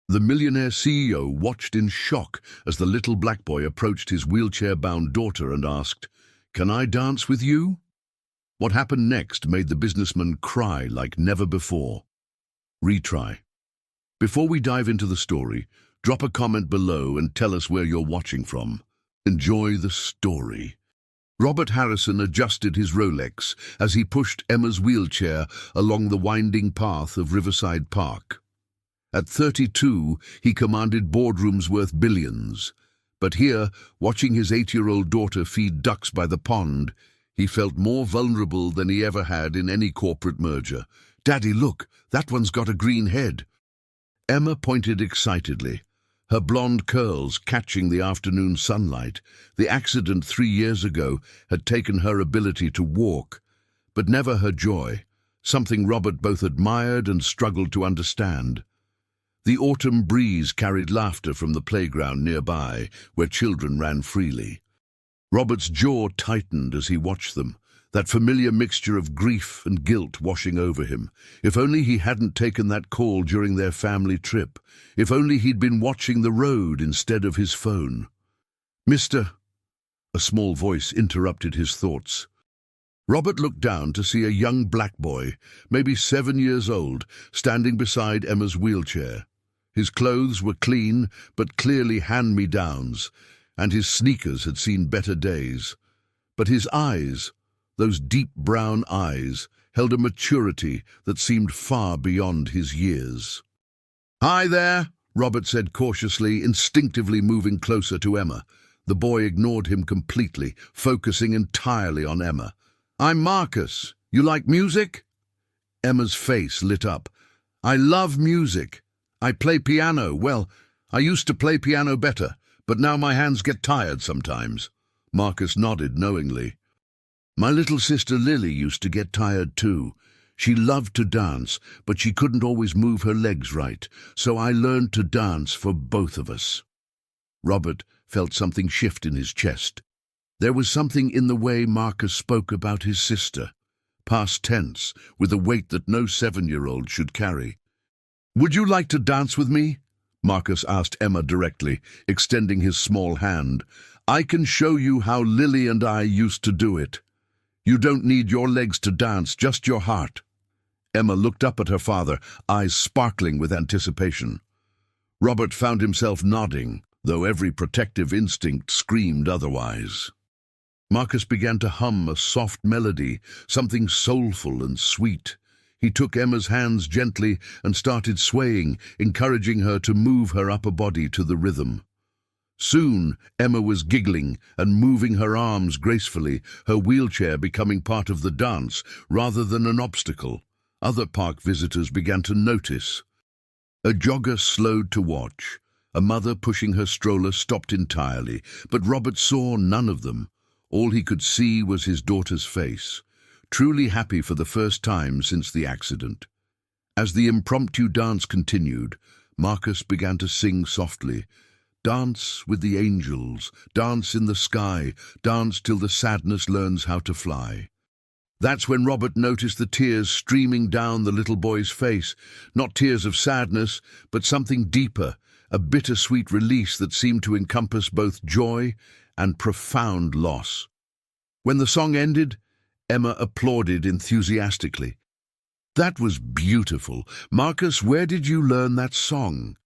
The millionaire CEO watched in shock as the little black boy approached his wheelchair-bound daughter and asked, "Can I dance with you?" What happened next made the businessman cry like never before. Retry. Before we dive into the story, drop a comment below and tell us where you're watching from. Enjoy the story. Robert Harrison adjusted his Rolex as he pushed Emma's wheelchair along the winding path of Riverside Park. At 32, he commanded boardrooms worth billions. But here, watching his 8-year-old daughter feed ducks by the pond, he felt more vulnerable than he ever had in any corporate merger. "Daddy, look, that one's got a green head." Emma pointed excitedly, her blonde curls catching the afternoon sunlight. The accident 3 years ago had taken her ability to walk, but never her joy, something Robert both admired and struggled to understand. The autumn breeze carried laughter from the playground nearby, where children ran freely. Robert's jaw tightened as he watched them, that familiar mixture of grief and guilt washing over him. If only he hadn't taken that call during their family trip. If only he'd been watching the road instead of his phone. "Mister," a small voice interrupted his thoughts. Robert looked down to see a young black boy, maybe 7 years old, standing beside Emma's wheelchair. His clothes were clean, but clearly hand-me-downs, and his sneakers had seen better days. But his eyes, those deep brown eyes, held a maturity that seemed far beyond his years. "Hi there," Robert said cautiously, instinctively moving closer to Emma. The boy ignored him completely, focusing entirely on Emma. "I'm Marcus. You like music?" Emma's face lit up. "I love music. I play piano. Well, I used to play piano better, but now my hands get tired sometimes." Marcus nodded knowingly. "My little sister Lily used to get tired too. She loved to dance, but she couldn't always move her legs right, so I learned to dance for both of us." Robert felt something shift in his chest. There was something in the way Marcus spoke about his sister, past tense, with a weight that no 7-year-old should carry. "Would you like to dance with me?" Marcus asked Emma directly, extending his small hand. "I can show you how Lily and I used to do it. You don't need your legs to dance, just your heart." Emma looked up at her father, eyes sparkling with anticipation. Robert found himself nodding, though every protective instinct screamed otherwise. Marcus began to hum a soft melody, something soulful and sweet. He took Emma's hands gently and started swaying, encouraging her to move her upper body to the rhythm. Soon, Emma was giggling and moving her arms gracefully, her wheelchair becoming part of the dance rather than an obstacle. Other park visitors began to notice. A jogger slowed to watch. A mother pushing her stroller stopped entirely, but Robert saw none of them. All he could see was his daughter's face, truly happy for the first time since the accident. As the impromptu dance continued, Marcus began to sing softly, "Dance with the angels, dance in the sky, dance till the sadness learns how to fly." That's when Robert noticed the tears streaming down the little boy's face, not tears of sadness, but something deeper, a bittersweet release that seemed to encompass both joy and profound loss. When the song ended, Emma applauded enthusiastically. "That was beautiful. Marcus, where did you learn that song?"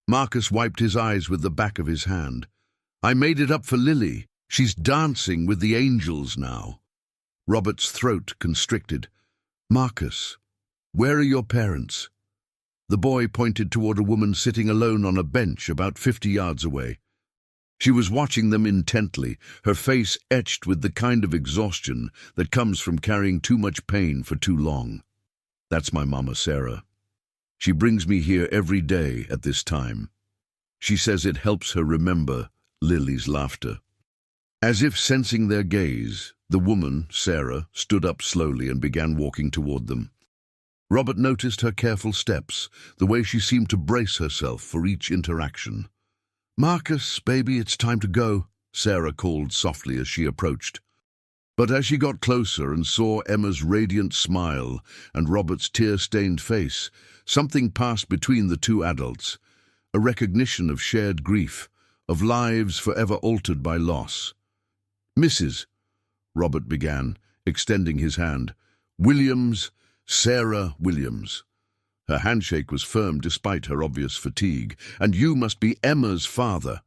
Marcus wiped his eyes with the back of his hand. "I made it up for Lily. She's dancing with the angels now." Robert's throat constricted. "Marcus, where are your parents?" The boy pointed toward a woman sitting alone on a bench about 50 yards away. She was watching them intently, her face etched with the kind of exhaustion that comes from carrying too much pain for too long. "That's my mama, Sarah. She brings me here every day at this time. She says it helps her remember Lily's laughter." As if sensing their gaze, the woman, Sarah, stood up slowly and began walking toward them. Robert noticed her careful steps, the way she seemed to brace herself for each interaction. "Marcus, baby, it's time to go," Sarah called softly as she approached. But as she got closer and saw Emma's radiant smile and Robert's tear-stained face, something passed between the two adults. a recognition of shared grief, of lives forever altered by loss. "Mrs." Robert began, extending his hand. "Williams, Sarah Williams." Her handshake was firm despite her obvious fatigue. "And you must be Emma's father.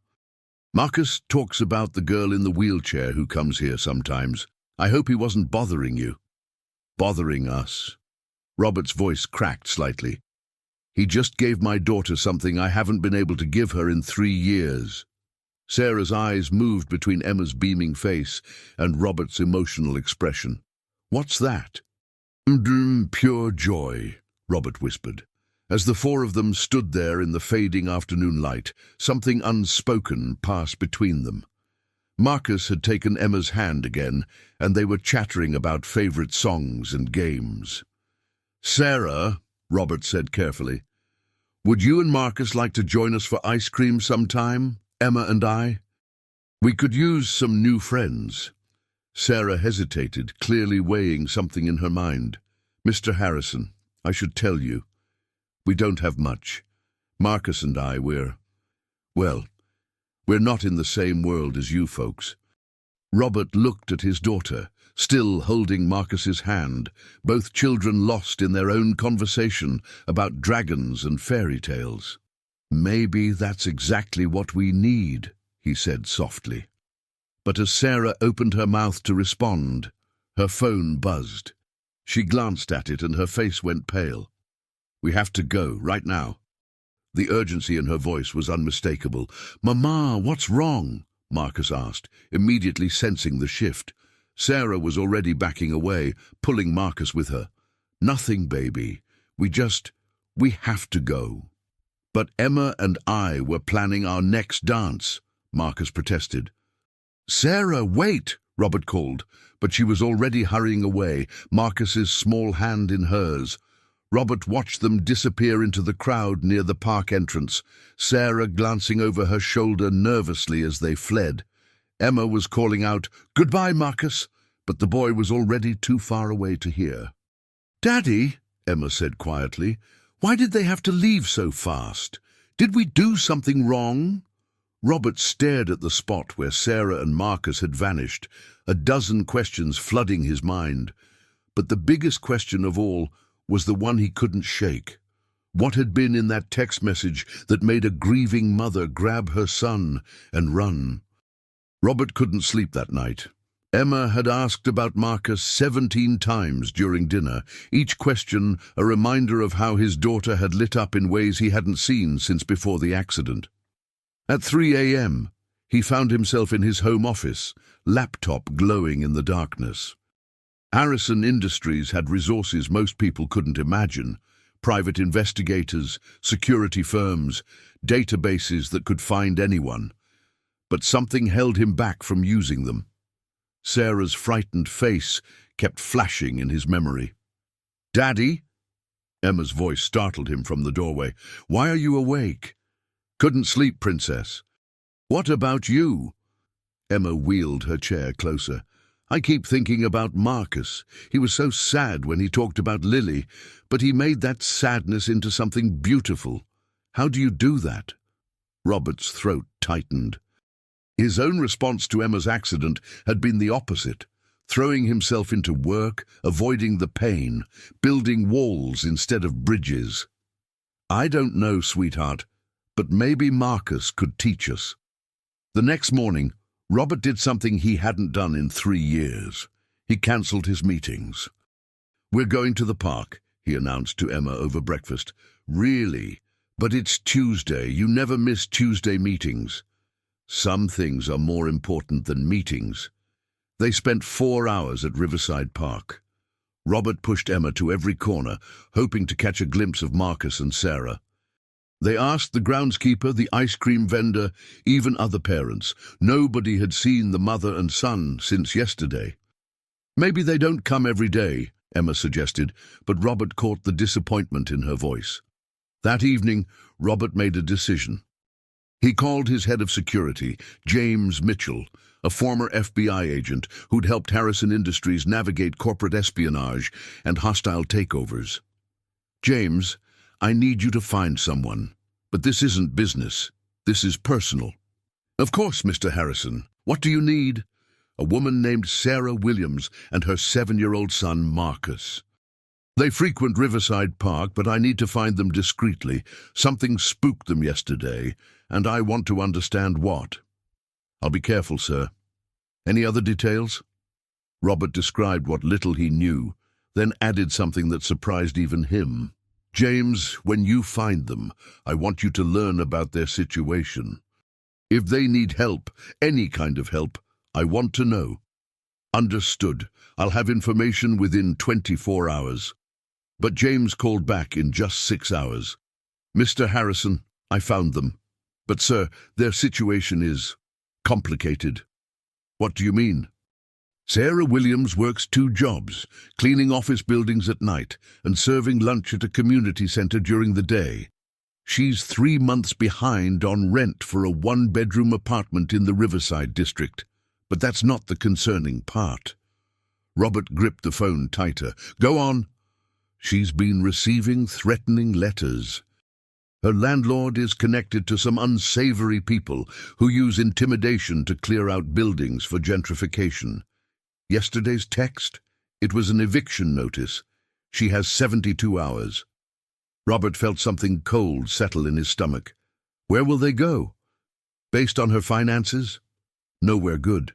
Marcus talks about the girl in the wheelchair who comes here sometimes. I hope he wasn't bothering you." "Bothering us?" Robert's voice cracked slightly. "He just gave my daughter something I haven't been able to give her in 3 years. Sarah's eyes moved between Emma's beaming face and Robert's emotional expression. "What's that?" Pure joy," Robert whispered. As the four of them stood there in the fading afternoon light, something unspoken passed between them. Marcus had taken Emma's hand again, and they were chattering about favorite songs and games. "Sarah," Robert said carefully, "would you and Marcus like to join us for ice cream sometime, Emma and I? We could use some new friends." Sarah hesitated, clearly weighing something in her mind. "Mr. Harrison, I should tell you. We don't have much. Marcus and I, we're not in the same world as you folks." Robert looked at his daughter, still holding Marcus's hand, both children lost in their own conversation about dragons and fairy tales. "Maybe that's exactly what we need," he said softly. But as Sarah opened her mouth to respond, her phone buzzed. She glanced at it and her face went pale. "We have to go, right now." The urgency in her voice was unmistakable. "Mama, what's wrong?" Marcus asked, immediately sensing the shift. Sarah was already backing away, pulling Marcus with her. "Nothing, baby. We have to go." "But Emma and I were planning our next dance," Marcus protested. "Sarah, wait!" Robert called, but she was already hurrying away, Marcus's small hand in hers. Robert watched them disappear into the crowd near the park entrance, Sarah glancing over her shoulder nervously as they fled. Emma was calling out, "Goodbye, Marcus," but the boy was already too far away to hear. "Daddy," Emma said quietly, "why did they have to leave so fast? Did we do something wrong?" Robert stared at the spot where Sarah and Marcus had vanished, a dozen questions flooding his mind. But the biggest question of all was the one he couldn't shake. What had been in that text message that made a grieving mother grab her son and run? Robert couldn't sleep that night. Emma had asked about Marcus 17 times during dinner, each question a reminder of how his daughter had lit up in ways he hadn't seen since before the accident. At 3 a.m., he found himself in his home office, laptop glowing in the darkness. Harrison Industries had resources most people couldn't imagine: private investigators, security firms, databases that could find anyone. But something held him back from using them. Sarah's frightened face kept flashing in his memory. "Daddy?" Emma's voice startled him from the doorway. "Why are you awake?" "Couldn't sleep, Princess." "What about you?" Emma wheeled her chair closer. "I keep thinking about Marcus. He was so sad when he talked about Lily, but he made that sadness into something beautiful. How do you do that?" Robert's throat tightened. His own response to Emma's accident had been the opposite, throwing himself into work, avoiding the pain, building walls instead of bridges. "I don't know, sweetheart, but maybe Marcus could teach us." The next morning, Robert did something he hadn't done in 3 years. He cancelled his meetings. "We're going to the park," he announced to Emma over breakfast. "Really? But it's Tuesday. You never miss Tuesday meetings." "Some things are more important than meetings." They spent 4 hours at Riverside Park. Robert pushed Emma to every corner, hoping to catch a glimpse of Marcus and Sarah. They asked the groundskeeper, the ice cream vendor, even other parents. Nobody had seen the mother and son since yesterday. "Maybe they don't come every day," Emma suggested, but Robert caught the disappointment in her voice. That evening, Robert made a decision. He called his head of security, James Mitchell, a former FBI agent who'd helped Harrison Industries navigate corporate espionage and hostile takeovers. "James, I need you to find someone." But this isn't business. This is personal. Of course, Mr. Harrison. What do you need? A woman named Sarah Williams and her 7-year-old son, Marcus. They frequent Riverside Park, but I need to find them discreetly. Something spooked them yesterday, and I want to understand what. I'll be careful, sir. Any other details? Robert described what little he knew, then added something that surprised even him. James, when you find them, I want you to learn about their situation. If they need help, any kind of help, I want to know. Understood. I'll have information within 24 hours. But James called back in just 6 hours. Mr. Harrison, I found them. But, sir, their situation is complicated. What do you mean? Sarah Williams works 2 jobs, cleaning office buildings at night and serving lunch at a community center during the day. She's 3 months behind on rent for a 1-bedroom apartment in the Riverside district. But that's not the concerning part. Robert gripped the phone tighter. Go on. She's been receiving threatening letters. Her landlord is connected to some unsavory people who use intimidation to clear out buildings for gentrification. Yesterday's text? It was an eviction notice. She has 72 hours. Robert felt something cold settle in his stomach. Where will they go? Based on her finances? Nowhere good.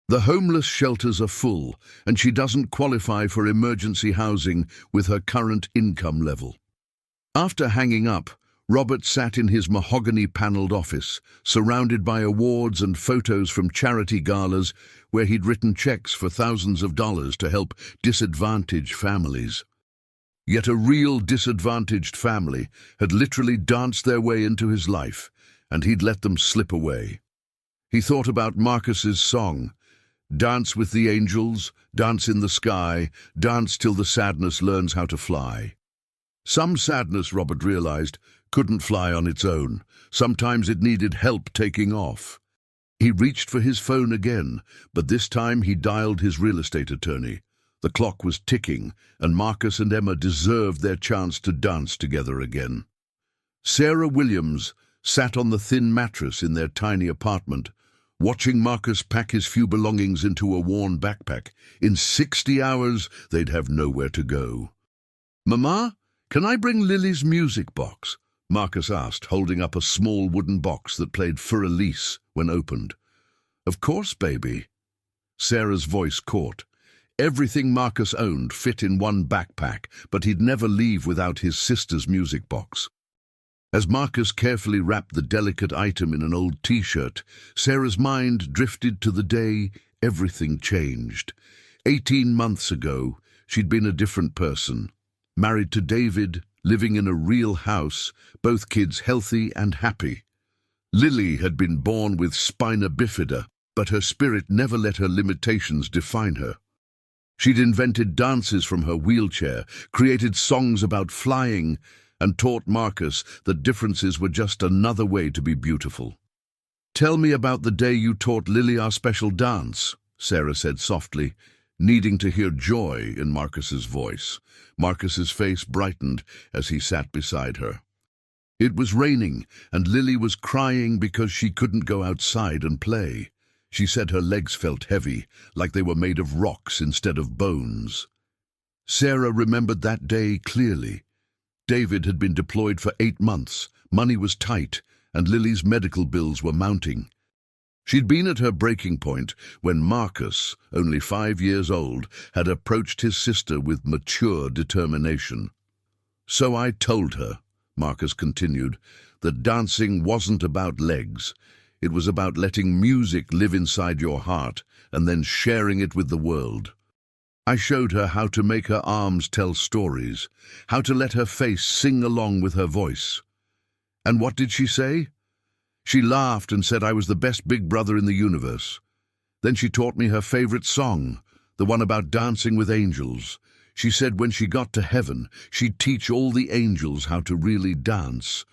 The homeless shelters are full, and she doesn't qualify for emergency housing with her current income level. After hanging up, Robert sat in his mahogany-paneled office, surrounded by awards and photos from charity galas where he'd written checks for thousands of dollars to help disadvantaged families. Yet a real disadvantaged family had literally danced their way into his life, and he'd let them slip away. He thought about Marcus's song, Dance with the angels, dance in the sky, dance till the sadness learns how to fly. Some sadness, Robert realized, couldn't fly on its own. Sometimes it needed help taking off. He reached for his phone again, but this time he dialed his real estate attorney. The clock was ticking, and Marcus and Emma deserved their chance to dance together again. Sarah Williams sat on the thin mattress in their tiny apartment, watching Marcus pack his few belongings into a worn backpack. In 60 hours, they'd have nowhere to go. Mama, can I bring Lily's music box? Marcus asked, holding up a small wooden box that played Für Elise when opened. Of course, baby. Sarah's voice caught. Everything Marcus owned fit in one backpack, but he'd never leave without his sister's music box. As Marcus carefully wrapped the delicate item in an old T-shirt, Sarah's mind drifted to the day everything changed. 18 months ago, she'd been a different person. Married to David, living in a real house, both kids healthy and happy. Lily had been born with spina bifida, but her spirit never let her limitations define her. She'd invented dances from her wheelchair, created songs about flying, and taught Marcus that differences were just another way to be beautiful. Tell me about the day you taught Lily our special dance, Sarah said softly, needing to hear joy in Marcus's voice. Marcus's face brightened as he sat beside her. It was raining, and Lily was crying because she couldn't go outside and play. She said her legs felt heavy, like they were made of rocks instead of bones. Sarah remembered that day clearly. David had been deployed for 8 months, money was tight, and Lily's medical bills were mounting. She'd been at her breaking point when Marcus, only 5 years old, had approached his sister with mature determination. So I told her, Marcus continued, that dancing wasn't about legs. It was about letting music live inside your heart and then sharing it with the world. I showed her how to make her arms tell stories, how to let her face sing along with her voice. And what did she say? She laughed and said I was the best big brother in the universe. Then she taught me her favorite song, the one about dancing with angels. She said when she got to heaven, she'd teach all the angels how to really dance.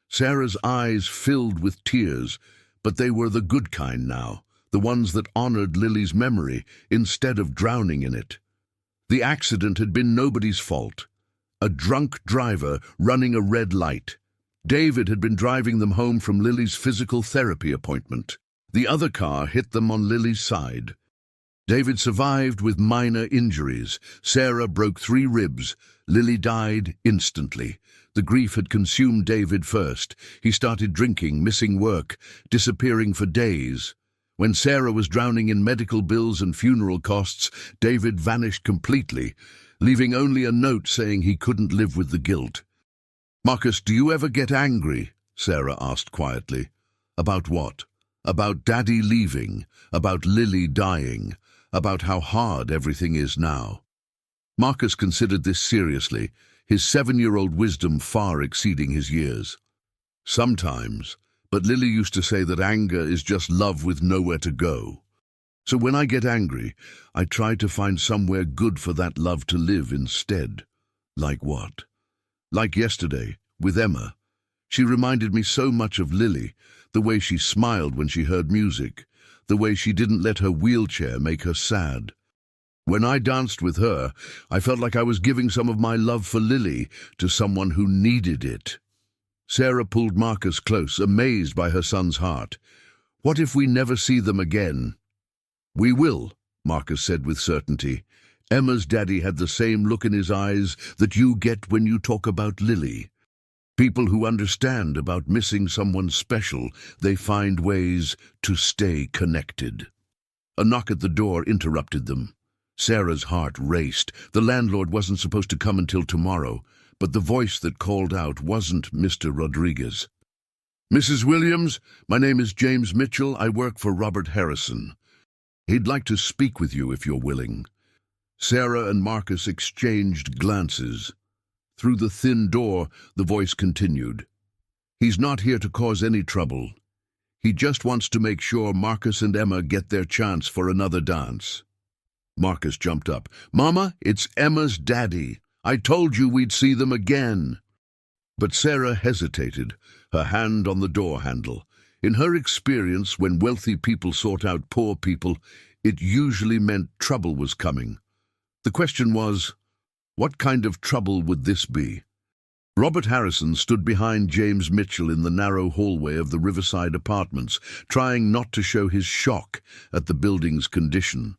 Sarah's eyes filled with tears, but they were the good kind now, the ones that honored Lily's memory instead of drowning in it. The accident had been nobody's fault. A drunk driver running a red light. David had been driving them home from Lily's physical therapy appointment. The other car hit them on Lily's side. David survived with minor injuries. Sarah broke 3 ribs. Lily died instantly. The grief had consumed David first. He started drinking, missing work, disappearing for days. When Sarah was drowning in medical bills and funeral costs, David vanished completely, leaving only a note saying he couldn't live with the guilt. "Marcus, do you ever get angry?" Sarah asked quietly. "About what? About Daddy leaving, about Lily dying, about how hard everything is now." Marcus considered this seriously, his 7-year-old wisdom far exceeding his years. "Sometimes, but Lily used to say that anger is just love with nowhere to go. So when I get angry, I try to find somewhere good for that love to live instead." "Like what?" "Like yesterday, with Emma. She reminded me so much of Lily, the way she smiled when she heard music, the way she didn't let her wheelchair make her sad. When I danced with her, I felt like I was giving some of my love for Lily to someone who needed it." Sarah pulled Marcus close, amazed by her son's heart. "What if we never see them again?" "We will," Marcus said with certainty. "Emma's daddy had the same look in his eyes that you get when you talk about Lily. People who understand about missing someone special, they find ways to stay connected." A knock at the door interrupted them. Sarah's heart raced. The landlord wasn't supposed to come until tomorrow, but the voice that called out wasn't Mr. Rodriguez. "Mrs. Williams, my name is James Mitchell. I work for Robert Harrison. He'd like to speak with you if you're willing." Sarah and Marcus exchanged glances. Through the thin door, the voice continued. "He's not here to cause any trouble. He just wants to make sure Marcus and Emma get their chance for another dance." Marcus jumped up. "Mama, it's Emma's daddy. I told you we'd see them again." But Sarah hesitated, her hand on the door handle. In her experience, when wealthy people sought out poor people, it usually meant trouble was coming. The question was, what kind of trouble would this be? Robert Harrison stood behind James Mitchell in the narrow hallway of the Riverside Apartments, trying not to show his shock at the building's condition.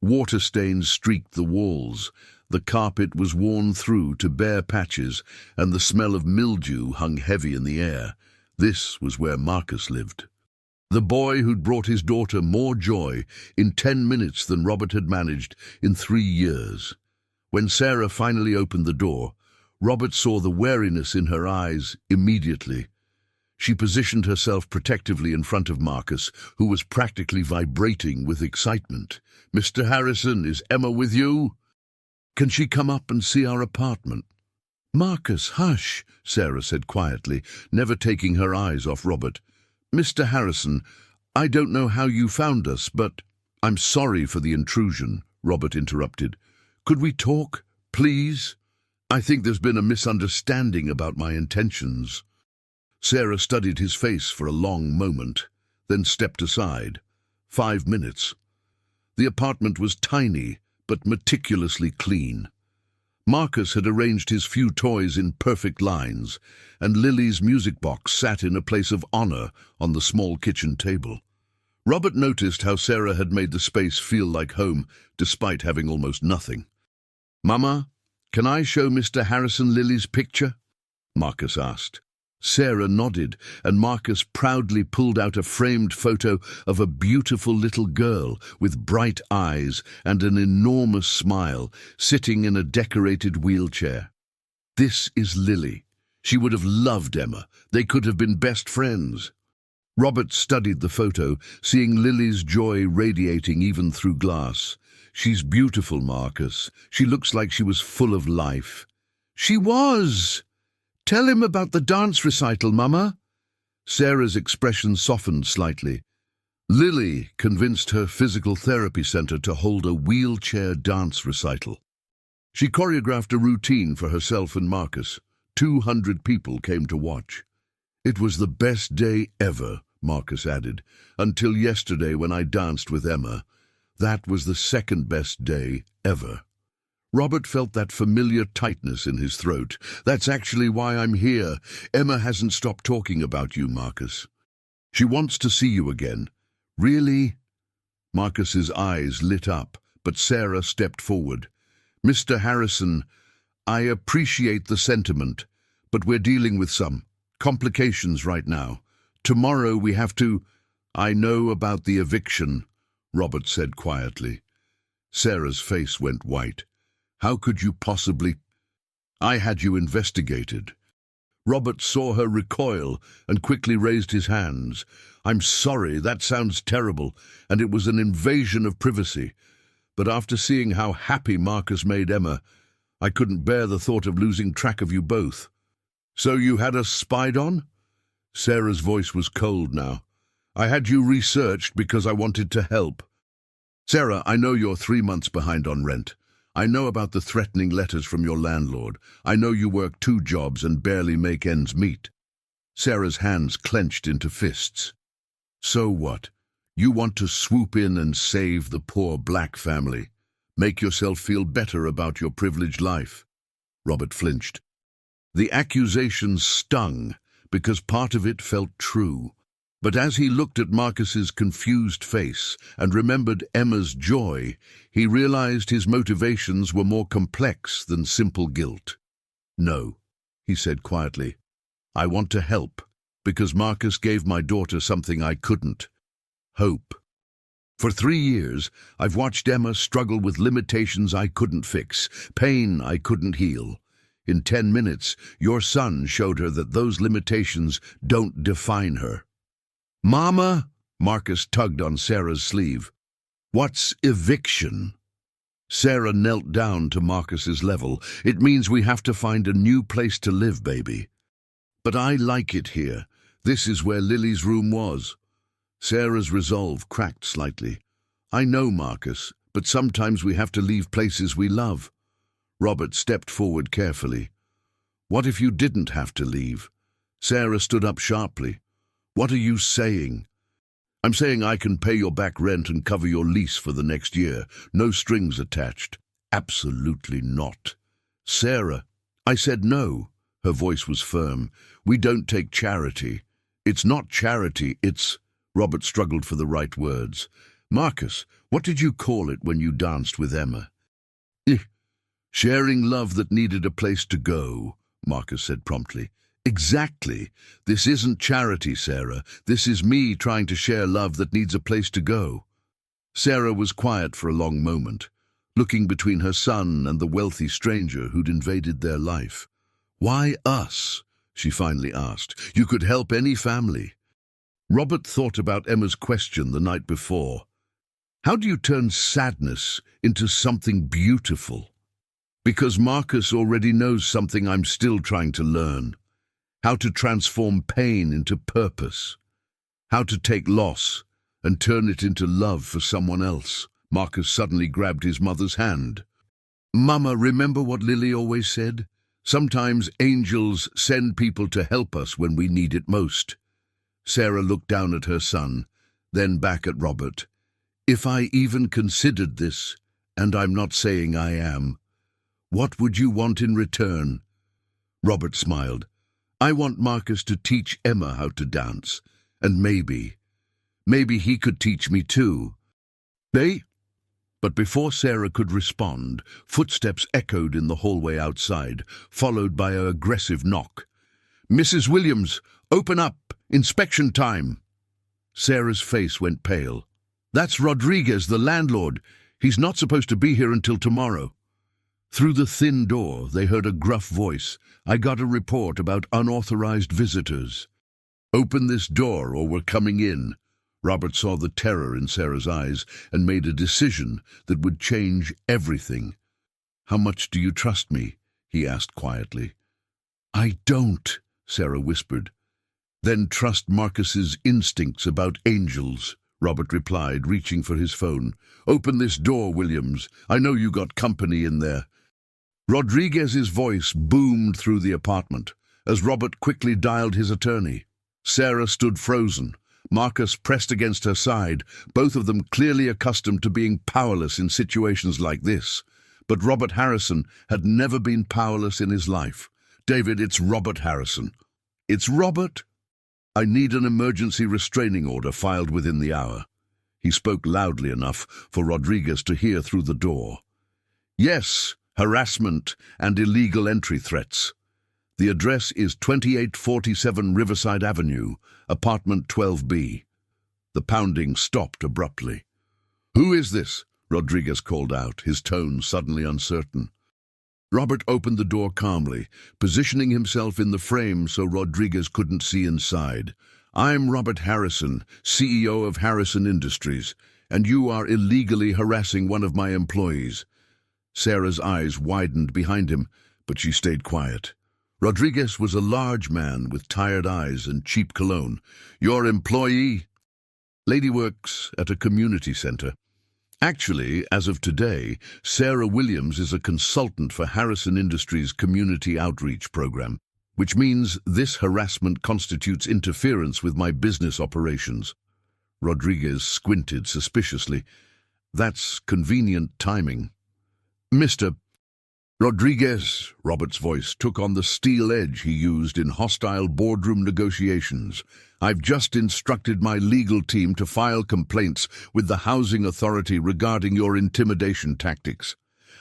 Water stains streaked the walls, the carpet was worn through to bare patches, and the smell of mildew hung heavy in the air. This was where Marcus lived. The boy who'd brought his daughter more joy in 10 minutes than Robert had managed in 3 years. When Sarah finally opened the door, Robert saw the wariness in her eyes immediately. She positioned herself protectively in front of Marcus, who was practically vibrating with excitement. "Mr. Harrison, is Emma with you? Can she come up and see our apartment?" "Marcus, hush," Sarah said quietly, never taking her eyes off Robert. "Mr. Harrison, I don't know how you found us, but—" "I'm sorry for the intrusion," Robert interrupted. "Could we talk, please? I think there's been a misunderstanding about my intentions." Sarah studied his face for a long moment, then stepped aside. 5 minutes. The apartment was tiny, but meticulously clean. Marcus had arranged his few toys in perfect lines, and Lily's music box sat in a place of honor on the small kitchen table. Robert noticed how Sarah had made the space feel like home, despite having almost nothing. "Mama, can I show Mr. Harrison Lily's picture?" Marcus asked. Sarah nodded, and Marcus proudly pulled out a framed photo of a beautiful little girl with bright eyes and an enormous smile, sitting in a decorated wheelchair. "This is Lily. She would have loved Emma. They could have been best friends." Robert studied the photo, seeing Lily's joy radiating even through glass. "She's beautiful, Marcus. She looks like she was full of life." "She was! Tell him about the dance recital, Mama." Sarah's expression softened slightly. Lily convinced her physical therapy center to hold a wheelchair dance recital. She choreographed a routine for herself and Marcus. 200 people came to watch. "It was the best day ever," Marcus added, "until yesterday when I danced with Emma. That was the second best day ever." Robert felt that familiar tightness in his throat. "That's actually why I'm here. Emma hasn't stopped talking about you, Marcus. She wants to see you again." "Really?" Marcus's eyes lit up, but Sarah stepped forward. "Mr. Harrison, I appreciate the sentiment, but we're dealing with some complications right now. Tomorrow we have to—" "I know about the eviction," Robert said quietly. Sarah's face went white. "How could you possibly—" "I had you investigated." Robert saw her recoil and quickly raised his hands. "I'm sorry, that sounds terrible, and it was an invasion of privacy. But after seeing how happy Marcus made Emma, I couldn't bear the thought of losing track of you both." "So you had us spied on?" Sarah's voice was cold now. "I had you researched because I wanted to help. Sarah, I know you're 3 months behind on rent. I know about the threatening letters from your landlord. I know you work 2 jobs and barely make ends meet." Sarah's hands clenched into fists. "So what? You want to swoop in and save the poor black family? Make yourself feel better about your privileged life?" Robert flinched. The accusations stung because part of it felt true. But as he looked at Marcus's confused face and remembered Emma's joy, he realized his motivations were more complex than simple guilt. "No," he said quietly. "I want to help, because Marcus gave my daughter something I couldn't. Hope. For 3 years, I've watched Emma struggle with limitations I couldn't fix, pain I couldn't heal. In 10 minutes, your son showed her that those limitations don't define her." "Mama," Marcus tugged on Sarah's sleeve. "What's eviction?" Sarah knelt down to Marcus's level. "It means we have to find a new place to live, baby." "But I like it here. This is where Lily's room was." Sarah's resolve cracked slightly. "I know, Marcus, but sometimes we have to leave places we love." Robert stepped forward carefully. "What if you didn't have to leave?" Sarah stood up sharply. "What are you saying?" "I'm saying I can pay your back rent and cover your lease for the next year. No strings attached." "Absolutely not." "Sarah." "I said no." Her voice was firm. "We don't take charity." "It's not charity, it's—" Robert struggled for the right words. "Marcus, what did you call it when you danced with Emma?" "Sharing love that needed a place to go," Marcus said promptly. "Exactly. This isn't charity, Sarah. This is me trying to share love that needs a place to go." Sarah was quiet for a long moment, looking between her son and the wealthy stranger who'd invaded their life. "Why us?" she finally asked. "You could help any family." Robert thought about Emma's question the night before. How do you turn sadness into something beautiful? Because Marcus already knows something I'm still trying to learn. How to transform pain into purpose. How to take loss and turn it into love for someone else. Marcus suddenly grabbed his mother's hand. "Mama, remember what Lily always said? Sometimes angels send people to help us when we need it most." Sarah looked down at her son, then back at Robert. "If I even considered this, and I'm not saying I am, what would you want in return?" Robert smiled. "I want Marcus to teach Emma how to dance, and maybe he could teach me too." But before Sarah could respond, footsteps echoed in the hallway outside, followed by an aggressive knock. "Mrs. Williams, open up! Inspection time!" Sarah's face went pale. "That's Rodriguez, the landlord. He's not supposed to be here until tomorrow." Through the thin door, they heard a gruff voice. "I got a report about unauthorized visitors." "Open this door or we're coming in." Robert saw the terror in Sarah's eyes and made a decision that would change everything. "How much do you trust me?" he asked quietly. "I don't," Sarah whispered. "Then trust Marcus's instincts about angels," Robert replied, reaching for his phone. "Open this door, Williams. I know you got company in there." Rodriguez's voice boomed through the apartment as Robert quickly dialed his attorney. Sarah stood frozen. Marcus pressed against her side, both of them clearly accustomed to being powerless in situations like this. But Robert Harrison had never been powerless in his life. "David, it's Robert Harrison." "It's Robert?" "I need an emergency restraining order filed within the hour." He spoke loudly enough for Rodriguez to hear through the door. "Yes, harassment and illegal entry threats. The address is 2847 Riverside Avenue, apartment 12B. The pounding stopped abruptly. "Who is this?" Rodriguez called out, his tone suddenly uncertain. Robert opened the door calmly, positioning himself in the frame so Rodriguez couldn't see inside. "I'm Robert Harrison, CEO of Harrison Industries, and you are illegally harassing one of my employees." Sarah's eyes widened behind him, but she stayed quiet. Rodriguez was a large man with tired eyes and cheap cologne. "Your employee?" "Lady works at a community center. Actually, as of today, Sarah Williams is a consultant for Harrison Industries' community outreach program, which means this harassment constitutes interference with my business operations." Rodriguez squinted suspiciously. "That's convenient timing." "Mr. Rodriguez," Robert's voice took on the steel edge he used in hostile boardroom negotiations, "I've just instructed my legal team to file complaints with the Housing Authority regarding your intimidation tactics.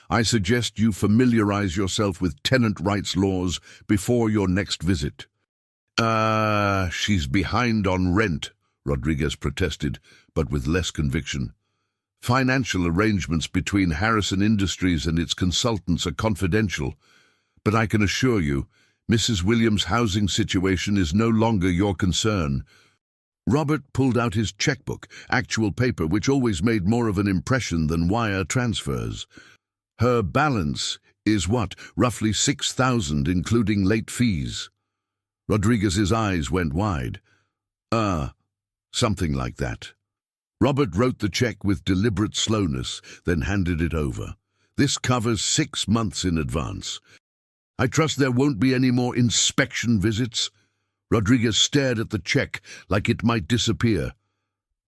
I suggest you familiarize yourself with tenant rights laws before your next visit." She's behind on rent," Rodriguez protested, but with less conviction. "Financial arrangements between Harrison Industries and its consultants are confidential, but I can assure you, Mrs. Williams' housing situation is no longer your concern." Robert pulled out his checkbook, actual paper which always made more of an impression than wire transfers. "Her balance is what, roughly 6,000 including late fees?" Rodriguez's eyes went wide. Something like that." Robert wrote the check with deliberate slowness, then handed it over. "This covers 6 months in advance. I trust there won't be any more inspection visits?" Rodriguez stared at the check like it might disappear.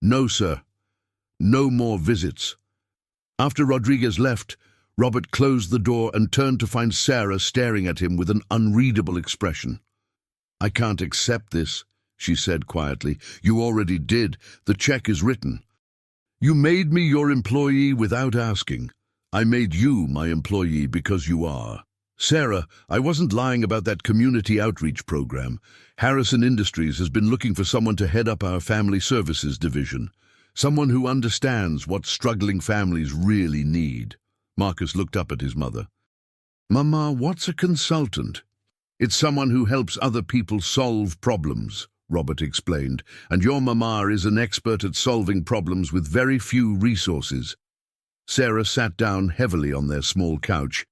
"No, sir. No more visits." After Rodriguez left, Robert closed the door and turned to find Sarah staring at him with an unreadable expression. "I can't accept this," she said quietly. "You already did. The check is written." "You made me your employee without asking. I made you my employee because you are." "Sarah, I wasn't lying about that community outreach program. Harrison Industries has been looking for someone to head up our family services division. Someone who understands what struggling families really need." Marcus looked up at his mother. "Mama, what's a consultant?" "It's someone who helps other people solve problems," Robert explained, "and your mama is an expert at solving problems with very few resources." Sarah sat down heavily on their small couch.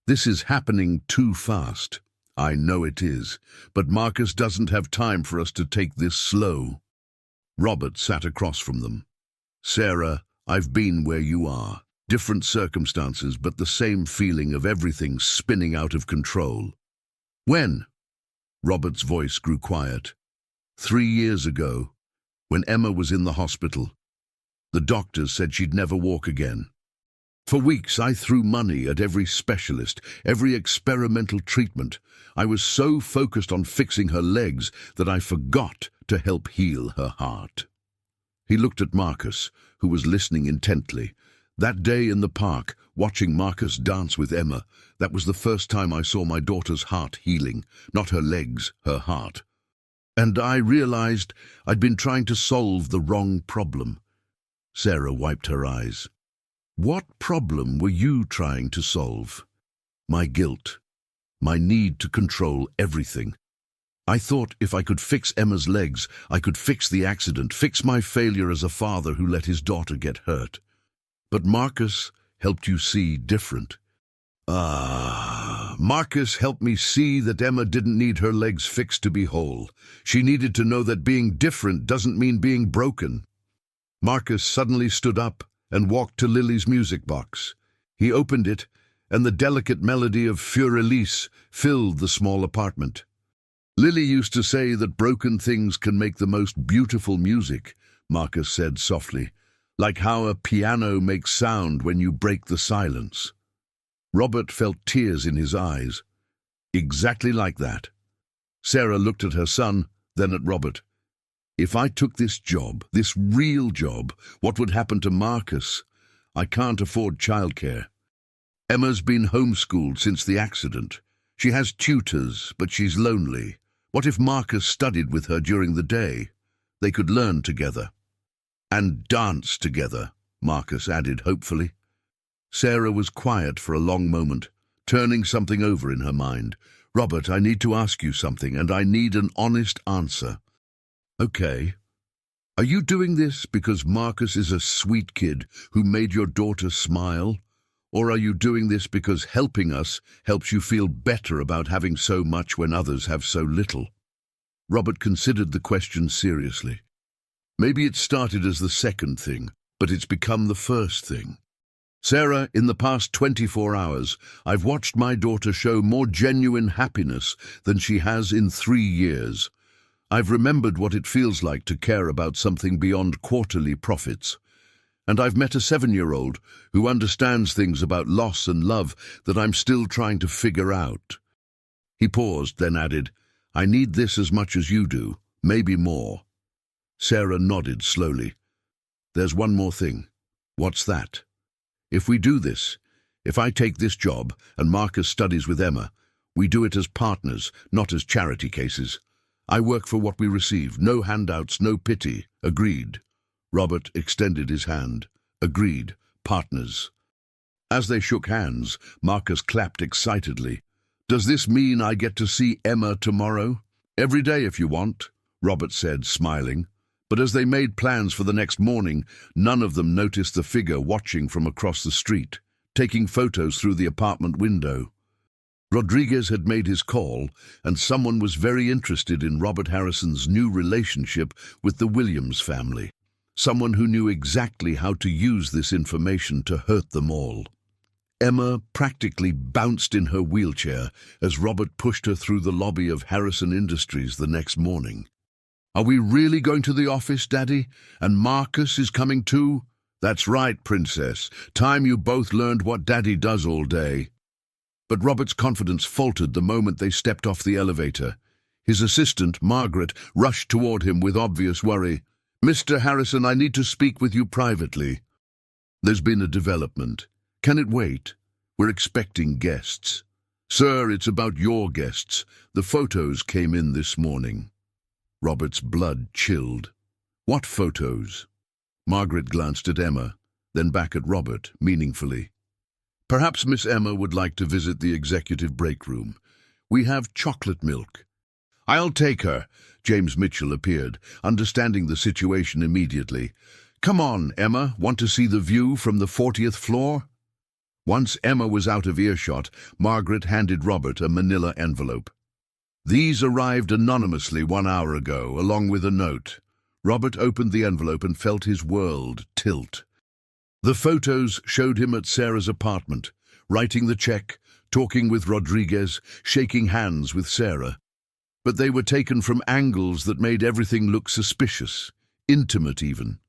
"This is happening too fast." "I know it is, but Marcus doesn't have time for us to take this slow." Robert sat across from them. "Sarah, I've been where you are. Different circumstances, but the same feeling of everything spinning out of control." "When?" Robert's voice grew quiet. 3 years ago, when Emma was in the hospital. The doctors said she'd never walk again. For weeks I threw money at every specialist, every experimental treatment. I was so focused on fixing her legs that I forgot to help heal her heart." He looked at Marcus, who was listening intently. "That day in the park, watching Marcus dance with Emma, that was the first time I saw my daughter's heart healing, not her legs, her heart. And I realized I'd been trying to solve the wrong problem." Sarah wiped her eyes. "What problem were you trying to solve?" "My guilt. My need to control everything. I thought if I could fix Emma's legs, I could fix the accident, fix my failure as a father who let his daughter get hurt. But Marcus helped you see different." Marcus helped me see that Emma didn't need her legs fixed to be whole. She needed to know that being different doesn't mean being broken." Marcus suddenly stood up and walked to Lily's music box. He opened it, and the delicate melody of Fur Elise filled the small apartment. "Lily used to say that broken things can make the most beautiful music," Marcus said softly, "like how a piano makes sound when you break the silence." Robert felt tears in his eyes. Exactly like that. Sarah looked at her son, then at Robert. If I took this job, this real job, what would happen to Marcus? I can't afford childcare. Emma's been homeschooled since the accident. She has tutors, but she's lonely. What if Marcus studied with her during the day? They could learn together. And dance together, Marcus added hopefully. Sarah was quiet for a long moment, turning something over in her mind. Robert, I need to ask you something, and I need an honest answer. Okay. Are you doing this because Marcus is a sweet kid who made your daughter smile? Or are you doing this because helping us helps you feel better about having so much when others have so little? Robert considered the question seriously. Maybe it started as the second thing, but it's become the first thing. Sarah, in the past 24 hours, I've watched my daughter show more genuine happiness than she has in 3 years. I've remembered what it feels like to care about something beyond quarterly profits. And I've met a 7-year-old who understands things about loss and love that I'm still trying to figure out. He paused, then added, I need this as much as you do, maybe more. Sarah nodded slowly. There's one more thing. What's that? If we do this, if I take this job and Marcus studies with Emma, we do it as partners, not as charity cases. I work for what we receive, no handouts, no pity. Agreed. Robert extended his hand. Agreed. Partners. As they shook hands, Marcus clapped excitedly. Does this mean I get to see Emma tomorrow? Every day if you want, Robert said, smiling. But as they made plans for the next morning, none of them noticed the figure watching from across the street, taking photos through the apartment window. Rodriguez had made his call, and someone was very interested in Robert Harrison's new relationship with the Williams family. Someone who knew exactly how to use this information to hurt them all. Emma practically bounced in her wheelchair as Robert pushed her through the lobby of Harrison Industries the next morning. Are we really going to the office, Daddy? And Marcus is coming too? That's right, Princess. Time you both learned what Daddy does all day. But Robert's confidence faltered the moment they stepped off the elevator. His assistant, Margaret, rushed toward him with obvious worry. Mr. Harrison, I need to speak with you privately. There's been a development. Can it wait? We're expecting guests. Sir, it's about your guests. The photos came in this morning. Robert's blood chilled. What photos? Margaret glanced at Emma, then back at Robert, meaningfully. Perhaps Miss Emma would like to visit the executive break room. We have chocolate milk. I'll take her. James Mitchell appeared, understanding the situation immediately. Come on, Emma, want to see the view from the 40th floor? Once Emma was out of earshot, Margaret handed Robert a manila envelope. These arrived anonymously 1 hour ago, along with a note. Robert opened the envelope and felt his world tilt. The photos showed him at Sarah's apartment, writing the check, talking with Rodriguez, shaking hands with Sarah. But they were taken from angles that made everything look suspicious, intimate even.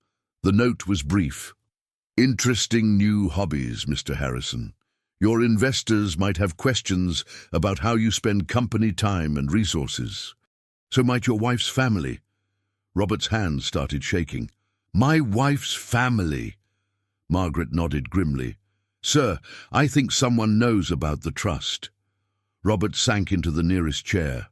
The note was brief. Interesting new hobbies, Mr. Harrison. Your investors might have questions about how you spend company time and resources. So might your wife's family. Robert's hands started shaking. My wife's family. Margaret nodded grimly. Sir, I think someone knows about the trust. Robert sank into the nearest chair.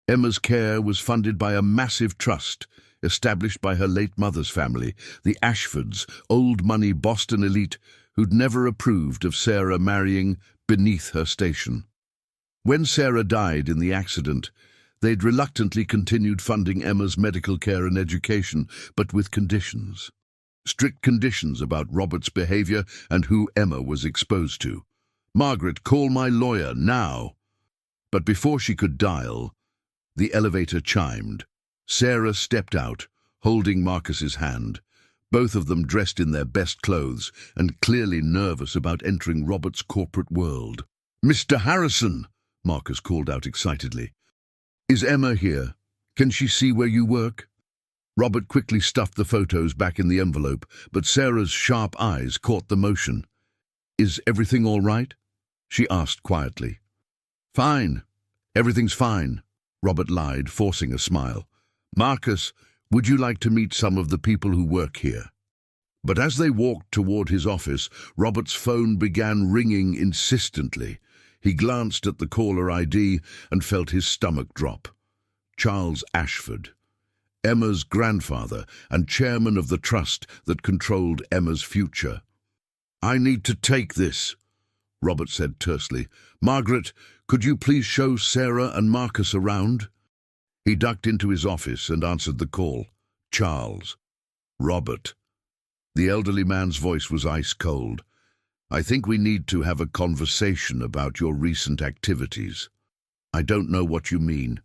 Emma's care was funded by a massive trust established by her late mother's family, the Ashfords, old money Boston elite who'd never approved of Sarah marrying beneath her station. When Sarah died in the accident, they'd reluctantly continued funding Emma's medical care and education, but with conditions. Strict conditions about Robert's behavior and who Emma was exposed to. Margaret, call my lawyer, now. But before she could dial, the elevator chimed. Sarah stepped out, holding Marcus's hand, both of them dressed in their best clothes and clearly nervous about entering Robert's corporate world. Mr. Harrison, Marcus called out excitedly. Is Emma here? Can she see where you work? Robert quickly stuffed the photos back in the envelope, but Sarah's sharp eyes caught the motion. Is everything all right? she asked quietly. Fine. Everything's fine, Robert lied, forcing a smile. Marcus, would you like to meet some of the people who work here? But as they walked toward his office, Robert's phone began ringing insistently. He glanced at the caller ID and felt his stomach drop. Charles Ashford, Emma's grandfather and chairman of the trust that controlled Emma's future. I need to take this, Robert said tersely. Margaret, could you please show Sarah and Marcus around? He ducked into his office and answered the call. Charles. Robert. The elderly man's voice was ice cold. I think we need to have a conversation about your recent activities. I don't know what you mean.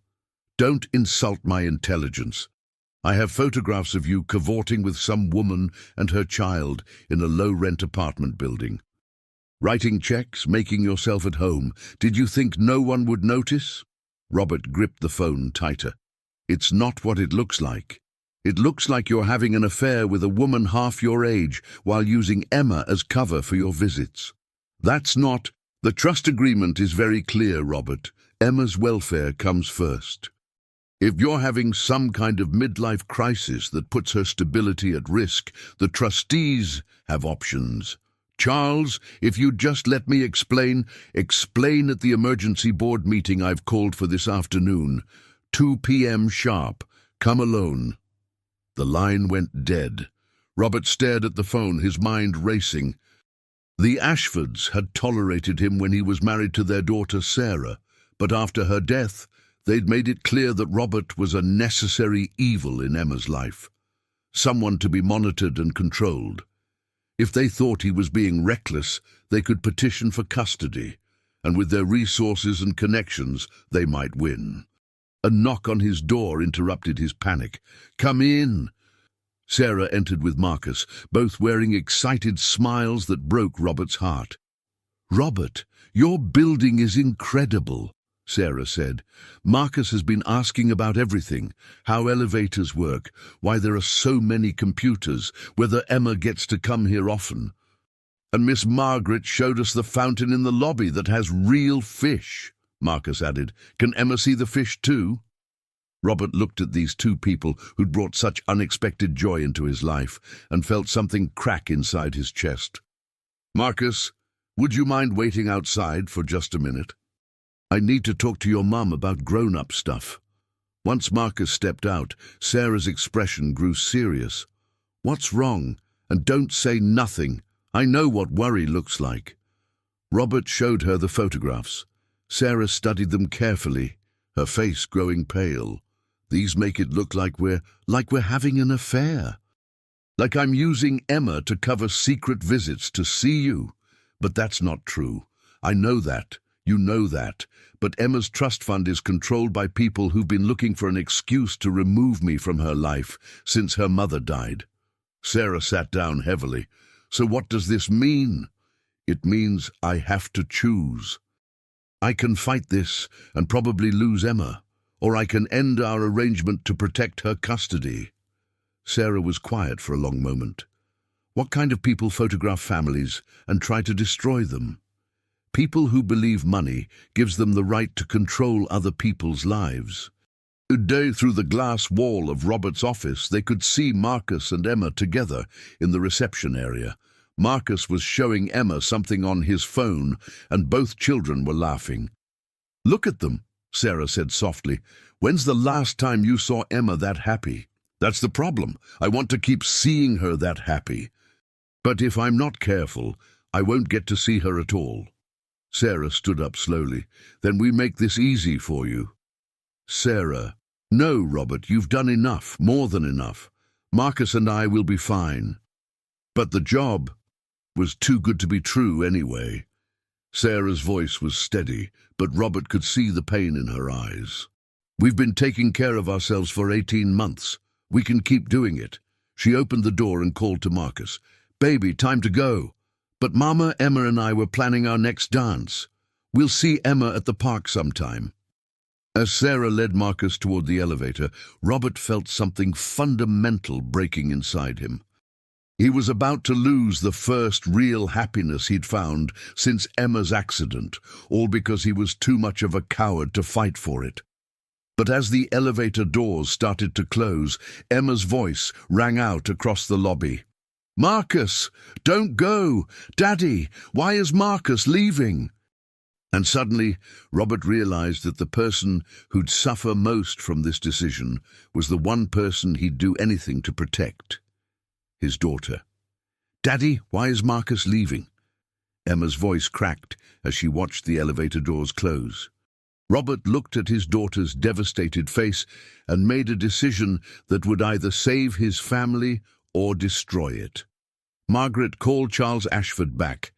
Don't insult my intelligence. I have photographs of you cavorting with some woman and her child in a low-rent apartment building. Writing checks, making yourself at home. Did you think no one would notice? Robert gripped the phone tighter. It's not what it looks like. It looks like you're having an affair with a woman half your age while using Emma as cover for your visits. That's not... The trust agreement is very clear, Robert. Emma's welfare comes first. If you're having some kind of midlife crisis that puts her stability at risk, the trustees have options. Charles, if you'd just let me explain at the emergency board meeting I've called for this afternoon. 2 p.m. sharp. Come alone. The line went dead. Robert stared at the phone, his mind racing. The Ashfords had tolerated him when he was married to their daughter Sarah, but after her death, they'd made it clear that Robert was a necessary evil in Emma's life, someone to be monitored and controlled. If they thought he was being reckless, they could petition for custody, and with their resources and connections, they might win. A knock on his door interrupted his panic. Come in. Sarah entered with Marcus, both wearing excited smiles that broke Robert's heart. Robert, your building is incredible, Sarah said. Marcus has been asking about everything, how elevators work, why there are so many computers, whether Emma gets to come here often. And Miss Margaret showed us the fountain in the lobby that has real fish, Marcus added. Can Emma see the fish too? Robert looked at these two people who'd brought such unexpected joy into his life and felt something crack inside his chest. Marcus, would you mind waiting outside for just a minute? I need to talk to your mum about grown-up stuff. Once Marcus stepped out, Sarah's expression grew serious. What's wrong? And don't say nothing. I know what worry looks like. Robert showed her the photographs. Sarah studied them carefully, her face growing pale. These make it look like we're having an affair. Like I'm using Emma to cover secret visits to see you. But that's not true. I know that. You know that. But Emma's trust fund is controlled by people who've been looking for an excuse to remove me from her life since her mother died. Sarah sat down heavily. So what does this mean? It means I have to choose. I can fight this and probably lose Emma, or I can end our arrangement to protect her custody. Sarah was quiet for a long moment. What kind of people photograph families and try to destroy them? People who believe money gives them the right to control other people's lives. Today, through the glass wall of Robert's office, they could see Marcus and Emma together in the reception area. Marcus was showing Emma something on his phone, and both children were laughing. Look at them, Sarah said softly. When's the last time you saw Emma that happy? That's the problem. I want to keep seeing her that happy. But if I'm not careful, I won't get to see her at all. Sarah stood up slowly. Then we make this easy for you. Sarah. No, Robert, you've done enough, more than enough. Marcus and I will be fine. But the job was too good to be true anyway. Sarah's voice was steady, but Robert could see the pain in her eyes. We've been taking care of ourselves for 18 months. We can keep doing it. She opened the door and called to Marcus. Baby, time to go. But Mama, Emma and I were planning our next dance. We'll see Emma at the park sometime. As Sarah led Marcus toward the elevator, Robert felt something fundamental breaking inside him. He was about to lose the first real happiness he'd found since Emma's accident, all because he was too much of a coward to fight for it. But as the elevator doors started to close, Emma's voice rang out across the lobby. "Marcus, don't go! Daddy, why is Marcus leaving?" And suddenly, Robert realized that the person who'd suffer most from this decision was the one person he'd do anything to protect: his daughter. "Daddy, why is Marcus leaving?" Emma's voice cracked as she watched the elevator doors close. Robert looked at his daughter's devastated face and made a decision that would either save his family or destroy it. "Margaret, call Charles Ashford back.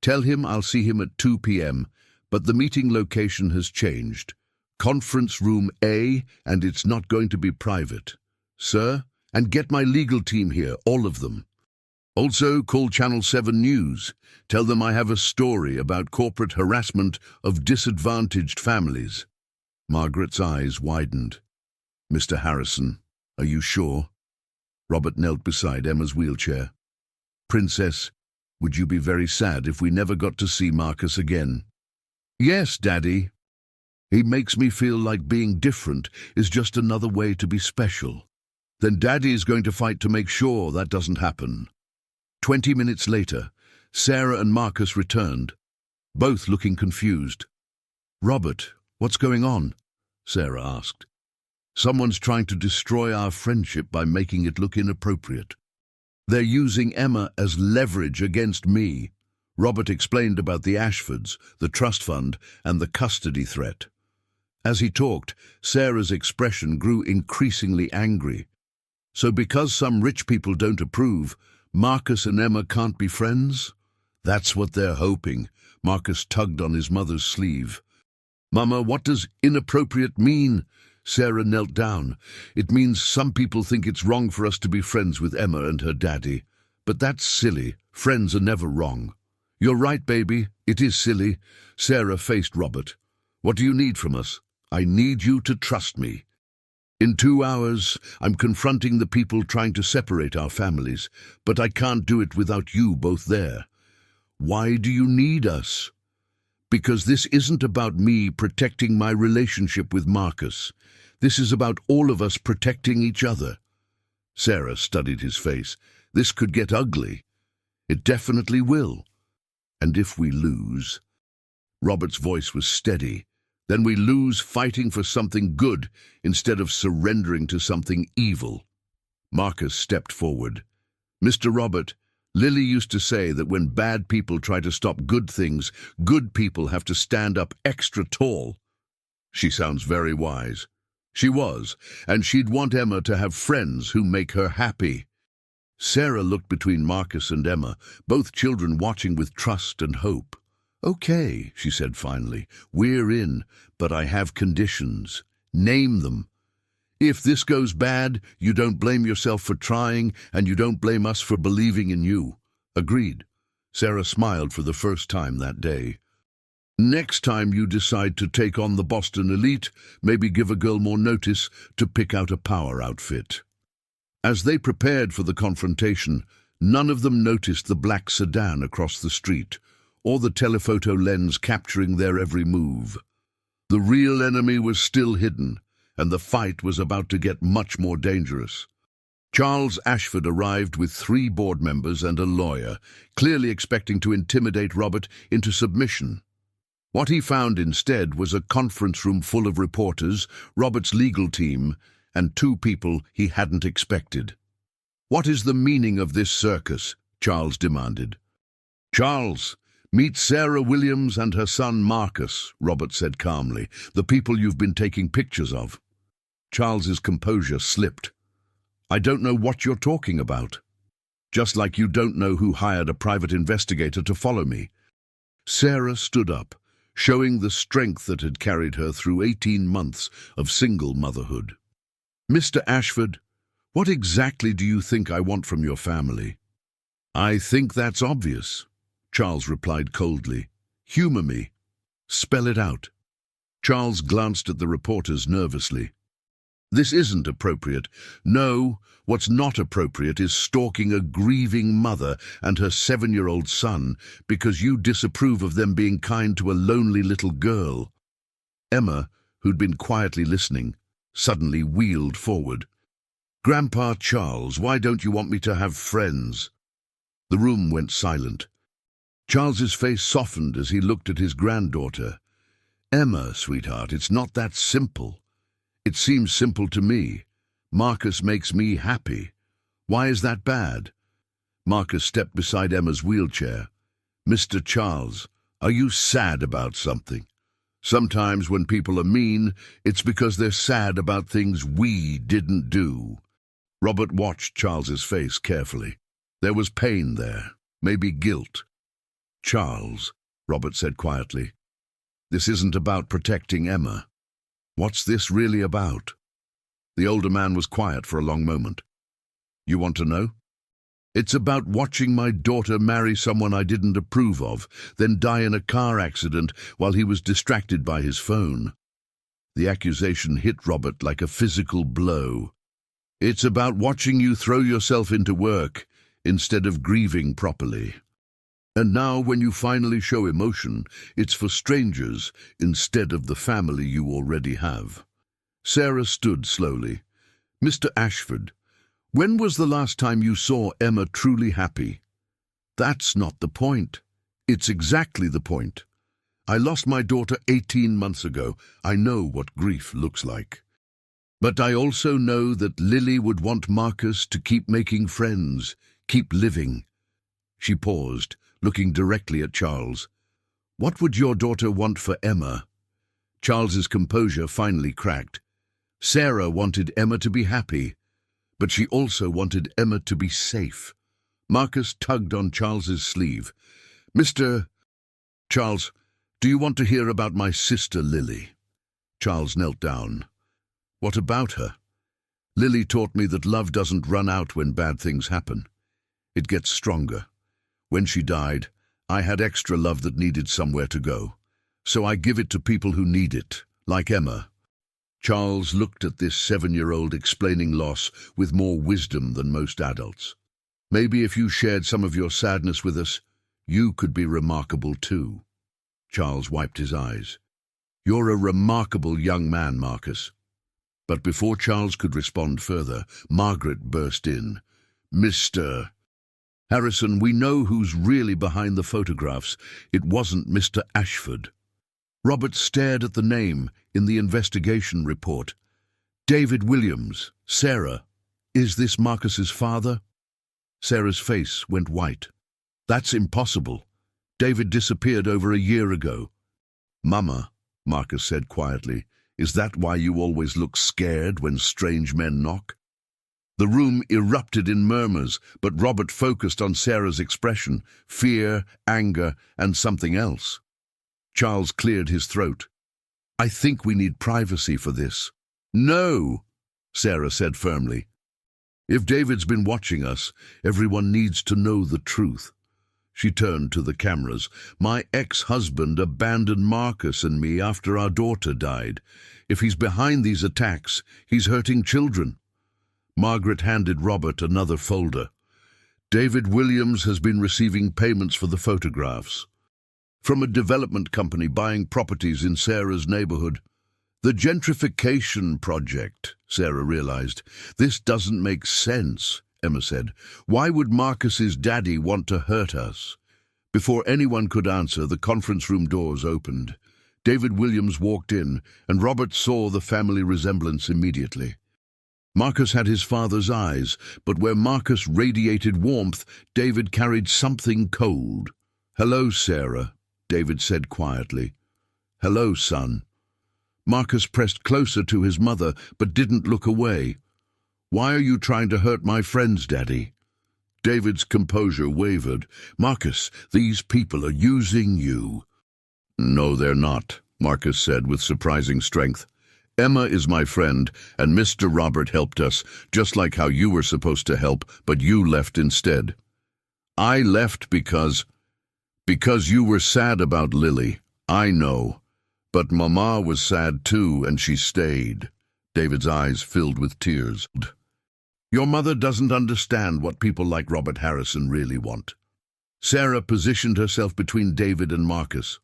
Tell him I'll see him at 2 p.m., but the meeting location has changed. Conference room A, and it's not going to be private. Sir? And get my legal team here, all of them. Also, call Channel 7 News. Tell them I have a story about corporate harassment of disadvantaged families." Margaret's eyes widened. "Mr. Harrison, are you sure?" Robert knelt beside Emma's wheelchair. "Princess, would you be very sad if we never got to see Marcus again?" "Yes, Daddy. He makes me feel like being different is just another way to be special." "Then Daddy's going to fight to make sure that doesn't happen." 20 minutes later, Sarah and Marcus returned, both looking confused. "Robert, what's going on?" Sarah asked. "Someone's trying to destroy our friendship by making it look inappropriate. They're using Emma as leverage against me." Robert explained about the Ashfords, the trust fund, and the custody threat. As he talked, Sarah's expression grew increasingly angry. "So because some rich people don't approve, Marcus and Emma can't be friends?" "That's what they're hoping." Marcus tugged on his mother's sleeve. "Mama, what does inappropriate mean?" Sarah knelt down. "It means some people think it's wrong for us to be friends with Emma and her daddy. But that's silly. Friends are never wrong." "You're right, baby. It is silly." Sarah faced Robert. "What do you need from us?" "I need you to trust me. In 2 hours, I'm confronting the people trying to separate our families, but I can't do it without you both there." "Why do you need us?" "Because this isn't about me protecting my relationship with Marcus. This is about all of us protecting each other." Sarah studied his face. "This could get ugly." "It definitely will." "And if we lose?" Robert's voice was steady. "Then we lose fighting for something good instead of surrendering to something evil." Marcus stepped forward. "Mr. Robert, Lily used to say that when bad people try to stop good things, good people have to stand up extra tall." "She sounds very wise." She was, and she'd want Emma to have friends who make her happy. Sarah looked between Marcus and Emma, both children watching with trust and hope. "Okay," she said finally, "we're in, but I have conditions. Name them. If this goes bad, you don't blame yourself for trying, and you don't blame us for believing in you." "Agreed." Sarah smiled for the first time that day. "Next time you decide to take on the Boston elite, maybe give a girl more notice to pick out a power outfit." As they prepared for the confrontation, none of them noticed the black sedan across the street, or the telephoto lens capturing their every move. The real enemy was still hidden, and the fight was about to get much more dangerous. Charles Ashford arrived with 3 board members and a lawyer, clearly expecting to intimidate Robert into submission. What he found instead was a conference room full of reporters, Robert's legal team, and 2 people he hadn't expected. "What is the meaning of this circus?" Charles demanded. "Charles, meet Sarah Williams and her son Marcus," Robert said calmly, "the people you've been taking pictures of." Charles's composure slipped. "I don't know what you're talking about." "Just like you don't know who hired a private investigator to follow me." Sarah stood up, showing the strength that had carried her through 18 months of single motherhood. "Mr. Ashford, what exactly do you think I want from your family?" "I think that's obvious," Charles replied coldly. "Humor me. Spell it out." Charles glanced at the reporters nervously. This isn't appropriate. No, what's not appropriate is stalking a grieving mother and her 7-year-old son because you disapprove of them being kind to a lonely little girl." Emma, who'd been quietly listening, suddenly wheeled forward. "Grandpa Charles, why don't you want me to have friends?" The room went silent. Charles's face softened as he looked at his granddaughter. "Emma, sweetheart, it's not that simple. It seems simple to me. Marcus makes me happy. Why is that bad?" Marcus stepped beside Emma's wheelchair. "Mr. Charles, are you sad about something? Sometimes when people are mean, it's because they're sad about things we didn't do." Robert watched Charles's face carefully. There was pain there, maybe guilt. "Charles," Robert said quietly, "this isn't about protecting Emma. What's this really about?" The older man was quiet for a long moment. "You want to know? It's about watching my daughter marry someone I didn't approve of, then die in a car accident while he was distracted by his phone." The accusation hit Robert like a physical blow. "It's about watching you throw yourself into work instead of grieving properly. And now when you finally show emotion, it's for strangers instead of the family you already have." Sarah stood slowly. "Mr. Ashford, when was the last time you saw Emma truly happy?" "That's not the point." "It's exactly the point. I lost my daughter 18 months ago. I know what grief looks like. But I also know that Lily would want Marcus to keep making friends, keep living." She paused, looking directly at Charles. "What would your daughter want for Emma?" Charles's composure finally cracked. Sarah wanted Emma to be happy, but she also wanted Emma to be safe. Marcus tugged on Charles's sleeve. "Mr. Charles, do you want to hear about my sister Lily?" Charles knelt down. "What about her?" "Lily taught me that love doesn't run out when bad things happen. It gets stronger. When she died, I had extra love that needed somewhere to go. So I give it to people who need it, like Emma." Charles looked at this 7-year-old explaining loss with more wisdom than most adults. "Maybe if you shared some of your sadness with us, you could be remarkable too." Charles wiped his eyes. "You're a remarkable young man, Marcus." But before Charles could respond further, Margaret burst in. "Mr. Harrison, we know who's really behind the photographs. It wasn't Mr. Ashford." Robert stared at the name in the investigation report. "David Williams, Sarah. Is this Marcus's father?" Sarah's face went white. "That's impossible. David disappeared over a year ago." "Mama," Marcus said quietly, "is that why you always look scared when strange men knock?" The room erupted in murmurs, but Robert focused on Sarah's expression, fear, anger, and something else. Charles cleared his throat. "I think we need privacy for this." "No," Sarah said firmly. "If David's been watching us, everyone needs to know the truth." She turned to the cameras. "My ex-husband abandoned Marcus and me after our daughter died. If he's behind these attacks, he's hurting children." Margaret handed Robert another folder. "David Williams has been receiving payments for the photographs from a development company buying properties in Sarah's neighborhood." "The gentrification project," Sarah realized. "This doesn't make sense," Emma said. "Why would Marcus's daddy want to hurt us?" Before anyone could answer, the conference room doors opened. David Williams walked in, and Robert saw the family resemblance immediately. Marcus had his father's eyes, but where Marcus radiated warmth, David carried something cold. "Hello, Sarah," David said quietly. "Hello, son." Marcus pressed closer to his mother, but didn't look away. "Why are you trying to hurt my friends, Daddy?" David's composure wavered. "Marcus, these people are using you." "No, they're not," Marcus said with surprising strength. "Emma is my friend, and Mr. Robert helped us, just like how you were supposed to help, but you left instead." "I left because you were sad about Lily. I know. But Mama was sad too, and she stayed." David's eyes filled with tears. Your mother doesn't understand what people like Robert Harrison really want. Sarah positioned herself between David and Marcus.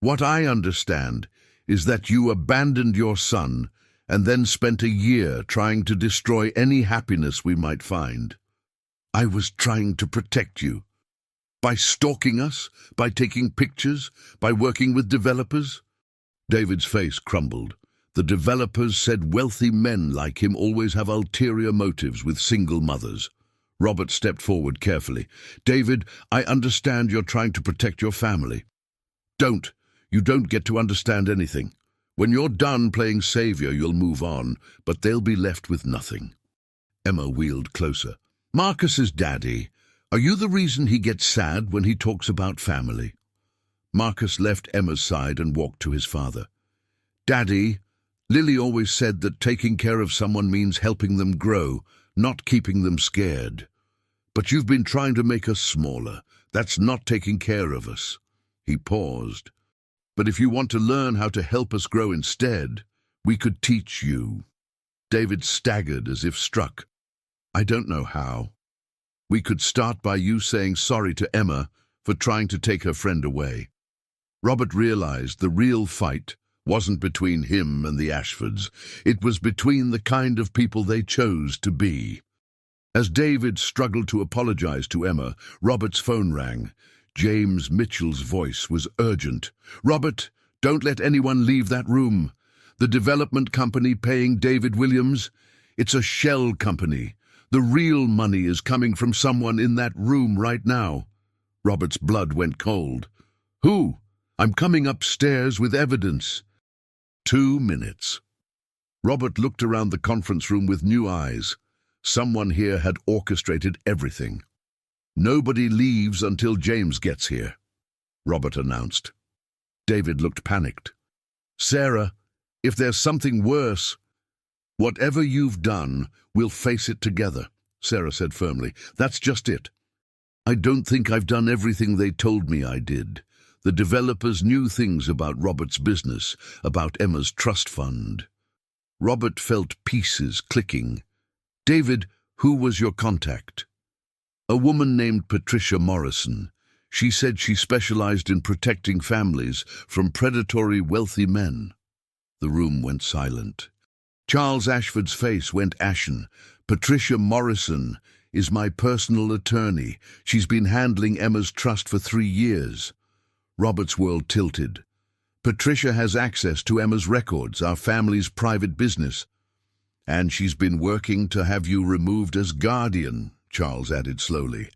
What I understand is that you abandoned your son and then spent a year trying to destroy any happiness we might find. I was trying to protect you. By stalking us, by taking pictures, by working with developers. David's face crumbled. The developers said wealthy men like him always have ulterior motives with single mothers. Robert stepped forward carefully. David, I understand you're trying to protect your family. Don't. You don't get to understand anything. When you're done playing savior, you'll move on, but they'll be left with nothing. Emma wheeled closer. Marcus's daddy. Are you the reason he gets sad when he talks about family? Marcus left Emma's side and walked to his father. Daddy, Lily always said that taking care of someone means helping them grow, not keeping them scared. But you've been trying to make us smaller. That's not taking care of us. He paused. But if you want to learn how to help us grow instead, we could teach you. David staggered as if struck. I don't know how. We could start by you saying sorry to Emma for trying to take her friend away. Robert realized the real fight wasn't between him and the Ashfords. It was between the kind of people they chose to be. As David struggled to apologize to Emma, Robert's phone rang. James Mitchell's voice was urgent. Robert, don't let anyone leave that room. The development company paying David Williams, it's a shell company. The real money is coming from someone in that room right now. Robert's blood went cold. Who? I'm coming upstairs with evidence. 2 minutes. Robert looked around the conference room with new eyes. Someone here had orchestrated everything. Nobody leaves until James gets here, Robert announced. David looked panicked. Sarah, if there's something worse, whatever you've done, we'll face it together, Sarah said firmly. That's just it. I don't think I've done everything they told me I did. The developers knew things about Robert's business, about Emma's trust fund. Robert felt pieces clicking. David, who was your contact? A woman named Patricia Morrison. She said she specialized in protecting families from predatory wealthy men. The room went silent. Charles Ashford's face went ashen. Patricia Morrison is my personal attorney. She's been handling Emma's trust for 3 years. Robert's world tilted. Patricia has access to Emma's records, our family's private business. And she's been working to have you removed as guardian, Charles added slowly.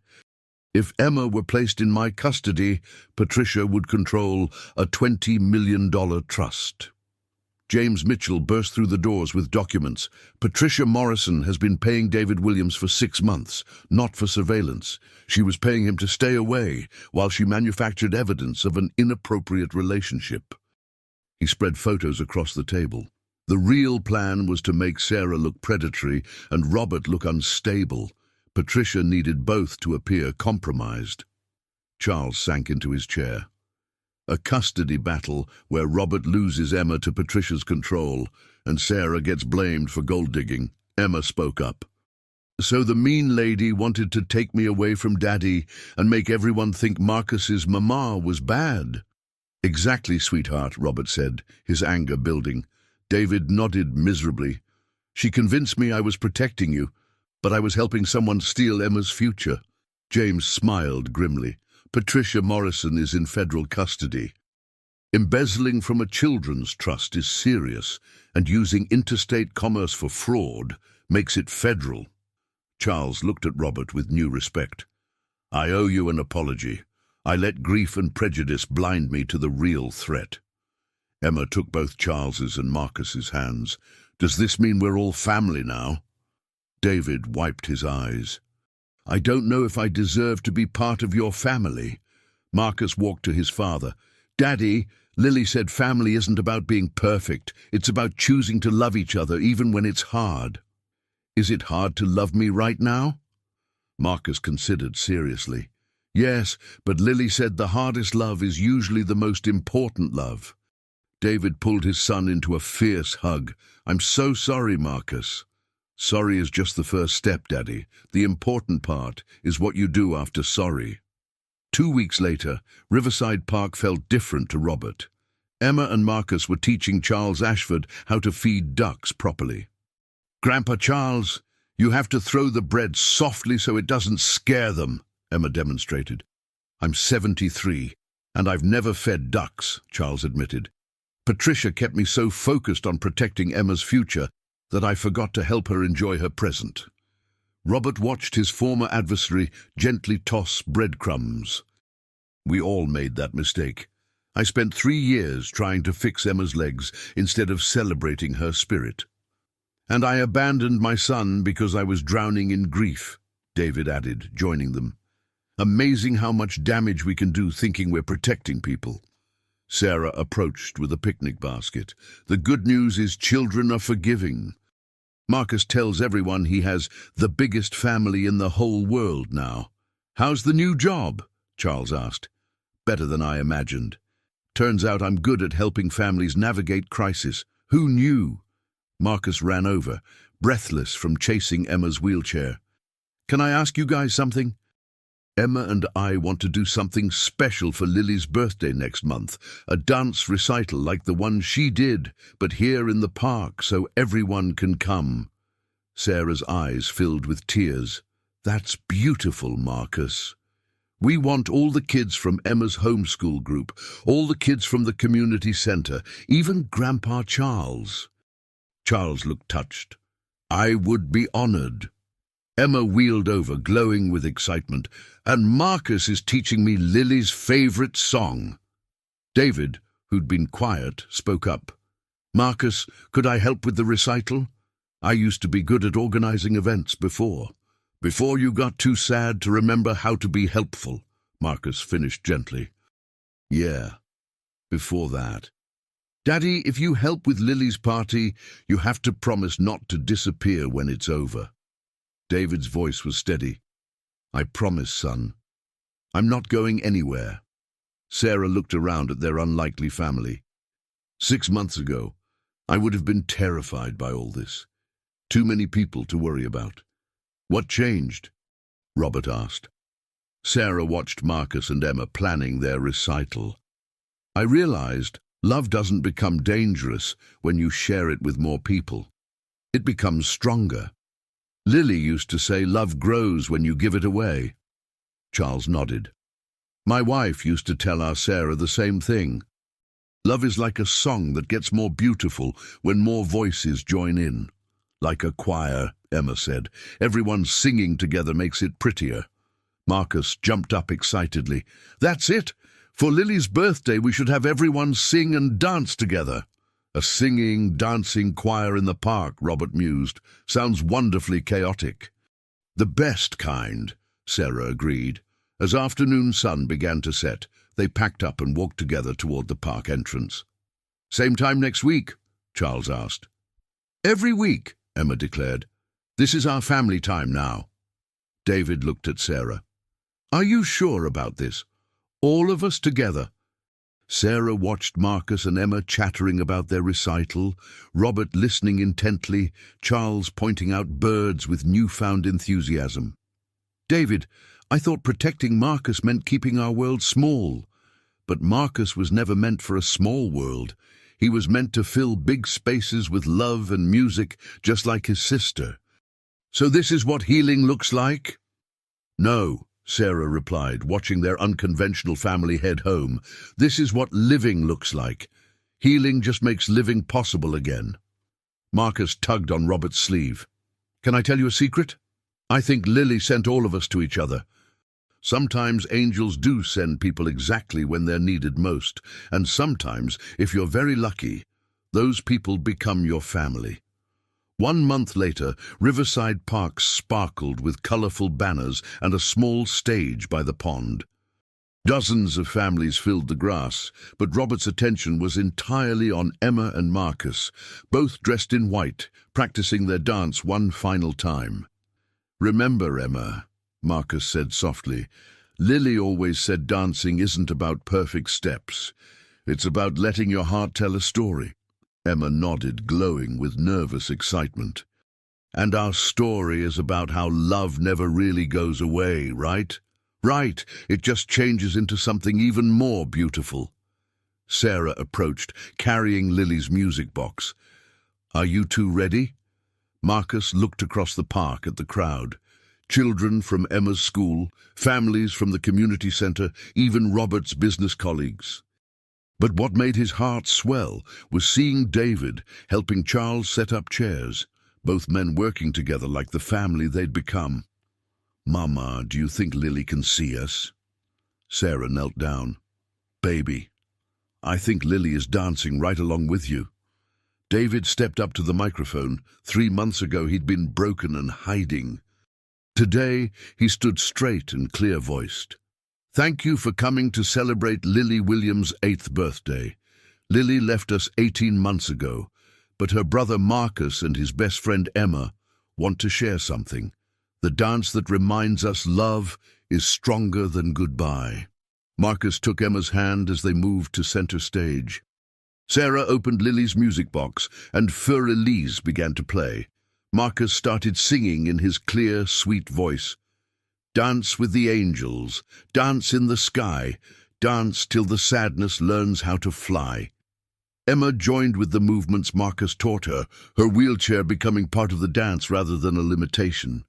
If Emma were placed in my custody, Patricia would control a $20 million trust. James Mitchell burst through the doors with documents. Patricia Morrison has been paying David Williams for 6 months, not for surveillance. She was paying him to stay away while she manufactured evidence of an inappropriate relationship. He spread photos across the table. The real plan was to make Sarah look predatory and Robert look unstable. Patricia needed both to appear compromised. Charles sank into his chair. A custody battle where Robert loses Emma to Patricia's control and Sarah gets blamed for gold digging. Emma spoke up. So the mean lady wanted to take me away from Daddy and make everyone think Marcus's mama was bad. Exactly, sweetheart, Robert said, his anger building. David nodded miserably. She convinced me I was protecting you, but I was helping someone steal Emma's future. James smiled grimly. Patricia Morrison is in federal custody. Embezzling from a children's trust is serious, and using interstate commerce for fraud makes it federal. Charles looked at Robert with new respect. I owe you an apology. I let grief and prejudice blind me to the real threat. Emma took both Charles's and Marcus's hands. Does this mean we're all family now? David wiped his eyes. I don't know if I deserve to be part of your family. Marcus walked to his father. Daddy, Lily said family isn't about being perfect. It's about choosing to love each other even when it's hard. Is it hard to love me right now? Marcus considered seriously. Yes, but Lily said the hardest love is usually the most important love. David pulled his son into a fierce hug. "I'm so sorry, Marcus." "Sorry is just the first step, Daddy. The important part is what you do after sorry." 2 weeks later, Riverside Park felt different to Robert. Emma and Marcus were teaching Charles Ashford how to feed ducks properly. "Grandpa Charles, you have to throw the bread softly so it doesn't scare them," Emma demonstrated. "I'm 73, and I've never fed ducks," Charles admitted. "Patricia kept me so focused on protecting Emma's future that I forgot to help her enjoy her present." Robert watched his former adversary gently toss breadcrumbs. "We all made that mistake. I spent 3 years trying to fix Emma's legs instead of celebrating her spirit. And I abandoned my son because I was drowning in grief," David added, joining them. "Amazing how much damage we can do thinking we're protecting people." Sarah approached with a picnic basket. "The good news is children are forgiving." Marcus tells everyone he has the biggest family in the whole world now. "How's the new job?" Charles asked. "Better than I imagined. Turns out I'm good at helping families navigate crisis. Who knew?" Marcus ran over, breathless from chasing Emma's wheelchair. "Can I ask you guys something? Emma and I want to do something special for Lily's birthday next month, a dance recital like the one she did, but here in the park so everyone can come." Sarah's eyes filled with tears. "That's beautiful, Marcus. We want all the kids from Emma's homeschool group, all the kids from the community center, even Grandpa Charles." Charles looked touched. "I would be honored." Emma wheeled over, glowing with excitement. "And Marcus is teaching me Lily's favorite song." David, who'd been quiet, spoke up. "Marcus, could I help with the recital? I used to be good at organizing events before." "Before you got too sad to remember how to be helpful," Marcus finished gently. "Yeah, before that. Daddy, if you help with Lily's party, you have to promise not to disappear when it's over." David's voice was steady. "I promise, son. I'm not going anywhere." Sarah looked around at their unlikely family. 6 months ago, I would have been terrified by all this. Too many people to worry about. "What changed?" Robert asked. Sarah watched Marcus and Emma planning their recital. "I realized love doesn't become dangerous when you share it with more people. It becomes stronger. Lily used to say love grows when you give it away." Charles nodded. "My wife used to tell our Sarah the same thing. Love is like a song that gets more beautiful when more voices join in. Like a choir," Emma said. "Everyone singing together makes it prettier." Marcus jumped up excitedly. "That's it! For Lily's birthday we should have everyone sing and dance together." "A singing, dancing choir in the park," Robert mused. "Sounds wonderfully chaotic." "The best kind," Sarah agreed. As afternoon sun began to set, they packed up and walked together toward the park entrance. "Same time next week?" Charles asked. "Every week," Emma declared. "This is our family time now." David looked at Sarah. "Are you sure about this? All of us together?" Sarah watched Marcus and Emma chattering about their recital, Robert listening intently, Charles pointing out birds with newfound enthusiasm. "David, I thought protecting Marcus meant keeping our world small. But Marcus was never meant for a small world. He was meant to fill big spaces with love and music, just like his sister. So this is what healing looks like?" "No," Sarah replied, watching their unconventional family head home. "This is what living looks like. Healing just makes living possible again." Marcus tugged on Robert's sleeve. "Can I tell you a secret? I think Lily sent all of us to each other. Sometimes angels do send people exactly when they're needed most, and sometimes, if you're very lucky, those people become your family." 1 month later, Riverside Park sparkled with colorful banners and a small stage by the pond. Dozens of families filled the grass, but Robert's attention was entirely on Emma and Marcus, both dressed in white, practicing their dance one final time. "Remember, Emma," Marcus said softly, "Lily always said dancing isn't about perfect steps. It's about letting your heart tell a story. Emma nodded, glowing with nervous excitement. And our story is about how love never really goes away, right? Right, it just changes into something even more beautiful. Sarah approached, carrying Lily's music box. Are you two ready? Marcus looked across the park at the crowd. Children from Emma's school, families from the community centre, even Robert's business colleagues. But what made his heart swell was seeing David helping Charles set up chairs, both men working together like the family they'd become. Mama, do you think Lily can see us? Sarah knelt down. Baby, I think Lily is dancing right along with you. David stepped up to the microphone. 3 months ago he'd been broken and hiding. Today he stood straight and clear-voiced. Thank you for coming to celebrate Lily Williams' 8th birthday. Lily left us 18 months ago, but her brother Marcus and his best friend Emma want to share something. The dance that reminds us love is stronger than goodbye. Marcus took Emma's hand as they moved to center stage. Sarah opened Lily's music box and Fur Elise began to play. Marcus started singing in his clear, sweet voice. Dance with the angels, dance in the sky, dance till the sadness learns how to fly. Emma joined with the movements Marcus taught her, her wheelchair becoming part of the dance rather than a limitation.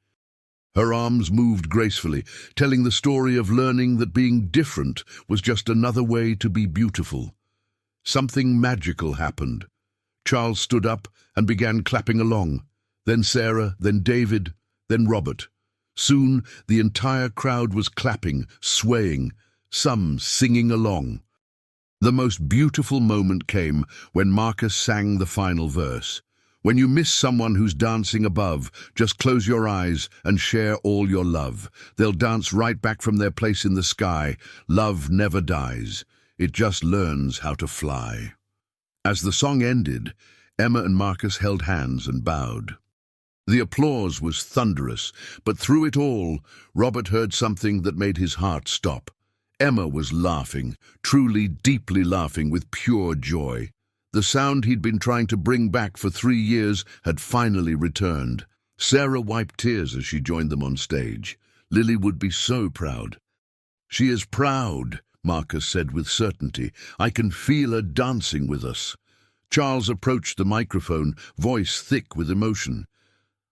Her arms moved gracefully, telling the story of learning that being different was just another way to be beautiful. Something magical happened. Charles stood up and began clapping along. Then Sarah, then David, then Robert. Soon the entire crowd was clapping, swaying, some singing along. The most beautiful moment came when Marcus sang the final verse. When you miss someone who's dancing above, just close your eyes and share all your love. They'll dance right back from their place in the sky. Love never dies. It just learns how to fly. As the song ended, Emma and Marcus held hands and bowed. The applause was thunderous, but through it all, Robert heard something that made his heart stop. Emma was laughing, truly deeply laughing with pure joy. The sound he'd been trying to bring back for 3 years had finally returned. Sarah wiped tears as she joined them on stage. Lily would be so proud. She is proud, Marcus said with certainty. I can feel her dancing with us. Charles approached the microphone, voice thick with emotion.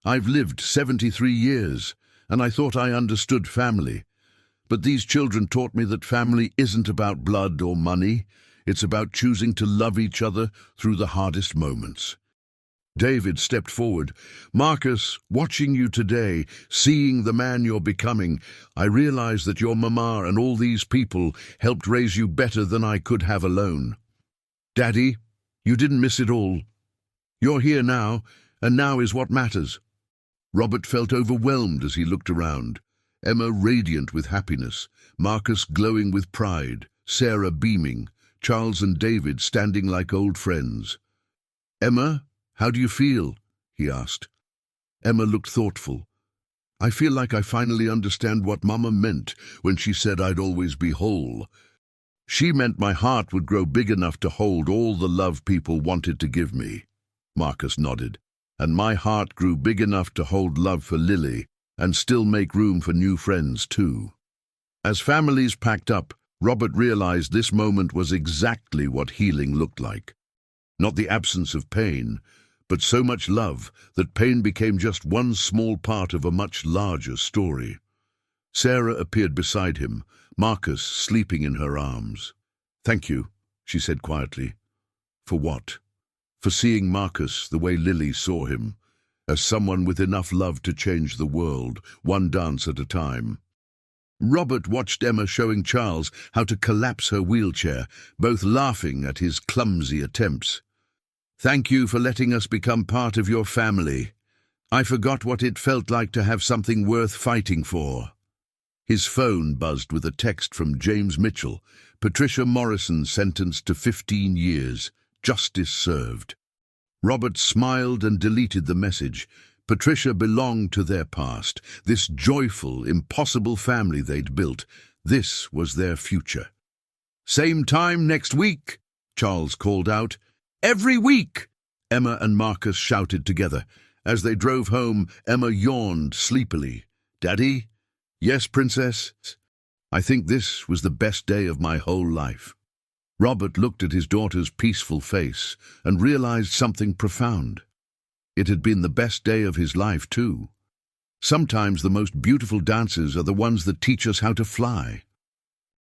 I've lived 73 years, and I thought I understood family. But these children taught me that family isn't about blood or money. It's about choosing to love each other through the hardest moments. David stepped forward. Marcus, watching you today, seeing the man you're becoming, I realize that your mama and all these people helped raise you better than I could have alone. Daddy, you didn't miss it all. You're here now, and now is what matters. Robert felt overwhelmed as he looked around. Emma radiant with happiness, Marcus glowing with pride, Sarah beaming, Charles and David standing like old friends. Emma, how do you feel? He asked. Emma looked thoughtful. I feel like I finally understand what Mama meant when she said I'd always be whole. She meant my heart would grow big enough to hold all the love people wanted to give me. Marcus nodded. And my heart grew big enough to hold love for Lily and still make room for new friends too. As families packed up, Robert realized this moment was exactly what healing looked like. Not the absence of pain, but so much love that pain became just one small part of a much larger story. Sarah appeared beside him, Marcus sleeping in her arms. Thank you, she said quietly. For what? For seeing Marcus the way Lily saw him, as someone with enough love to change the world, one dance at a time. Robert watched Emma showing Charles how to collapse her wheelchair, both laughing at his clumsy attempts. Thank you for letting us become part of your family. I forgot what it felt like to have something worth fighting for. His phone buzzed with a text from James Mitchell. Patricia Morrison sentenced to 15 years. Justice served. Robert smiled and deleted the message. Patricia belonged to their past, this joyful, impossible family they'd built. This was their future. Same time next week. Charles called out. "Every week!" Emma and Marcus shouted together. As they drove home, Emma yawned sleepily. "Daddy?" "Yes, Princess?" "I think this was the best day of my whole life." Robert looked at his daughter's peaceful face and realized something profound. It had been the best day of his life, too. Sometimes the most beautiful dances are the ones that teach us how to fly.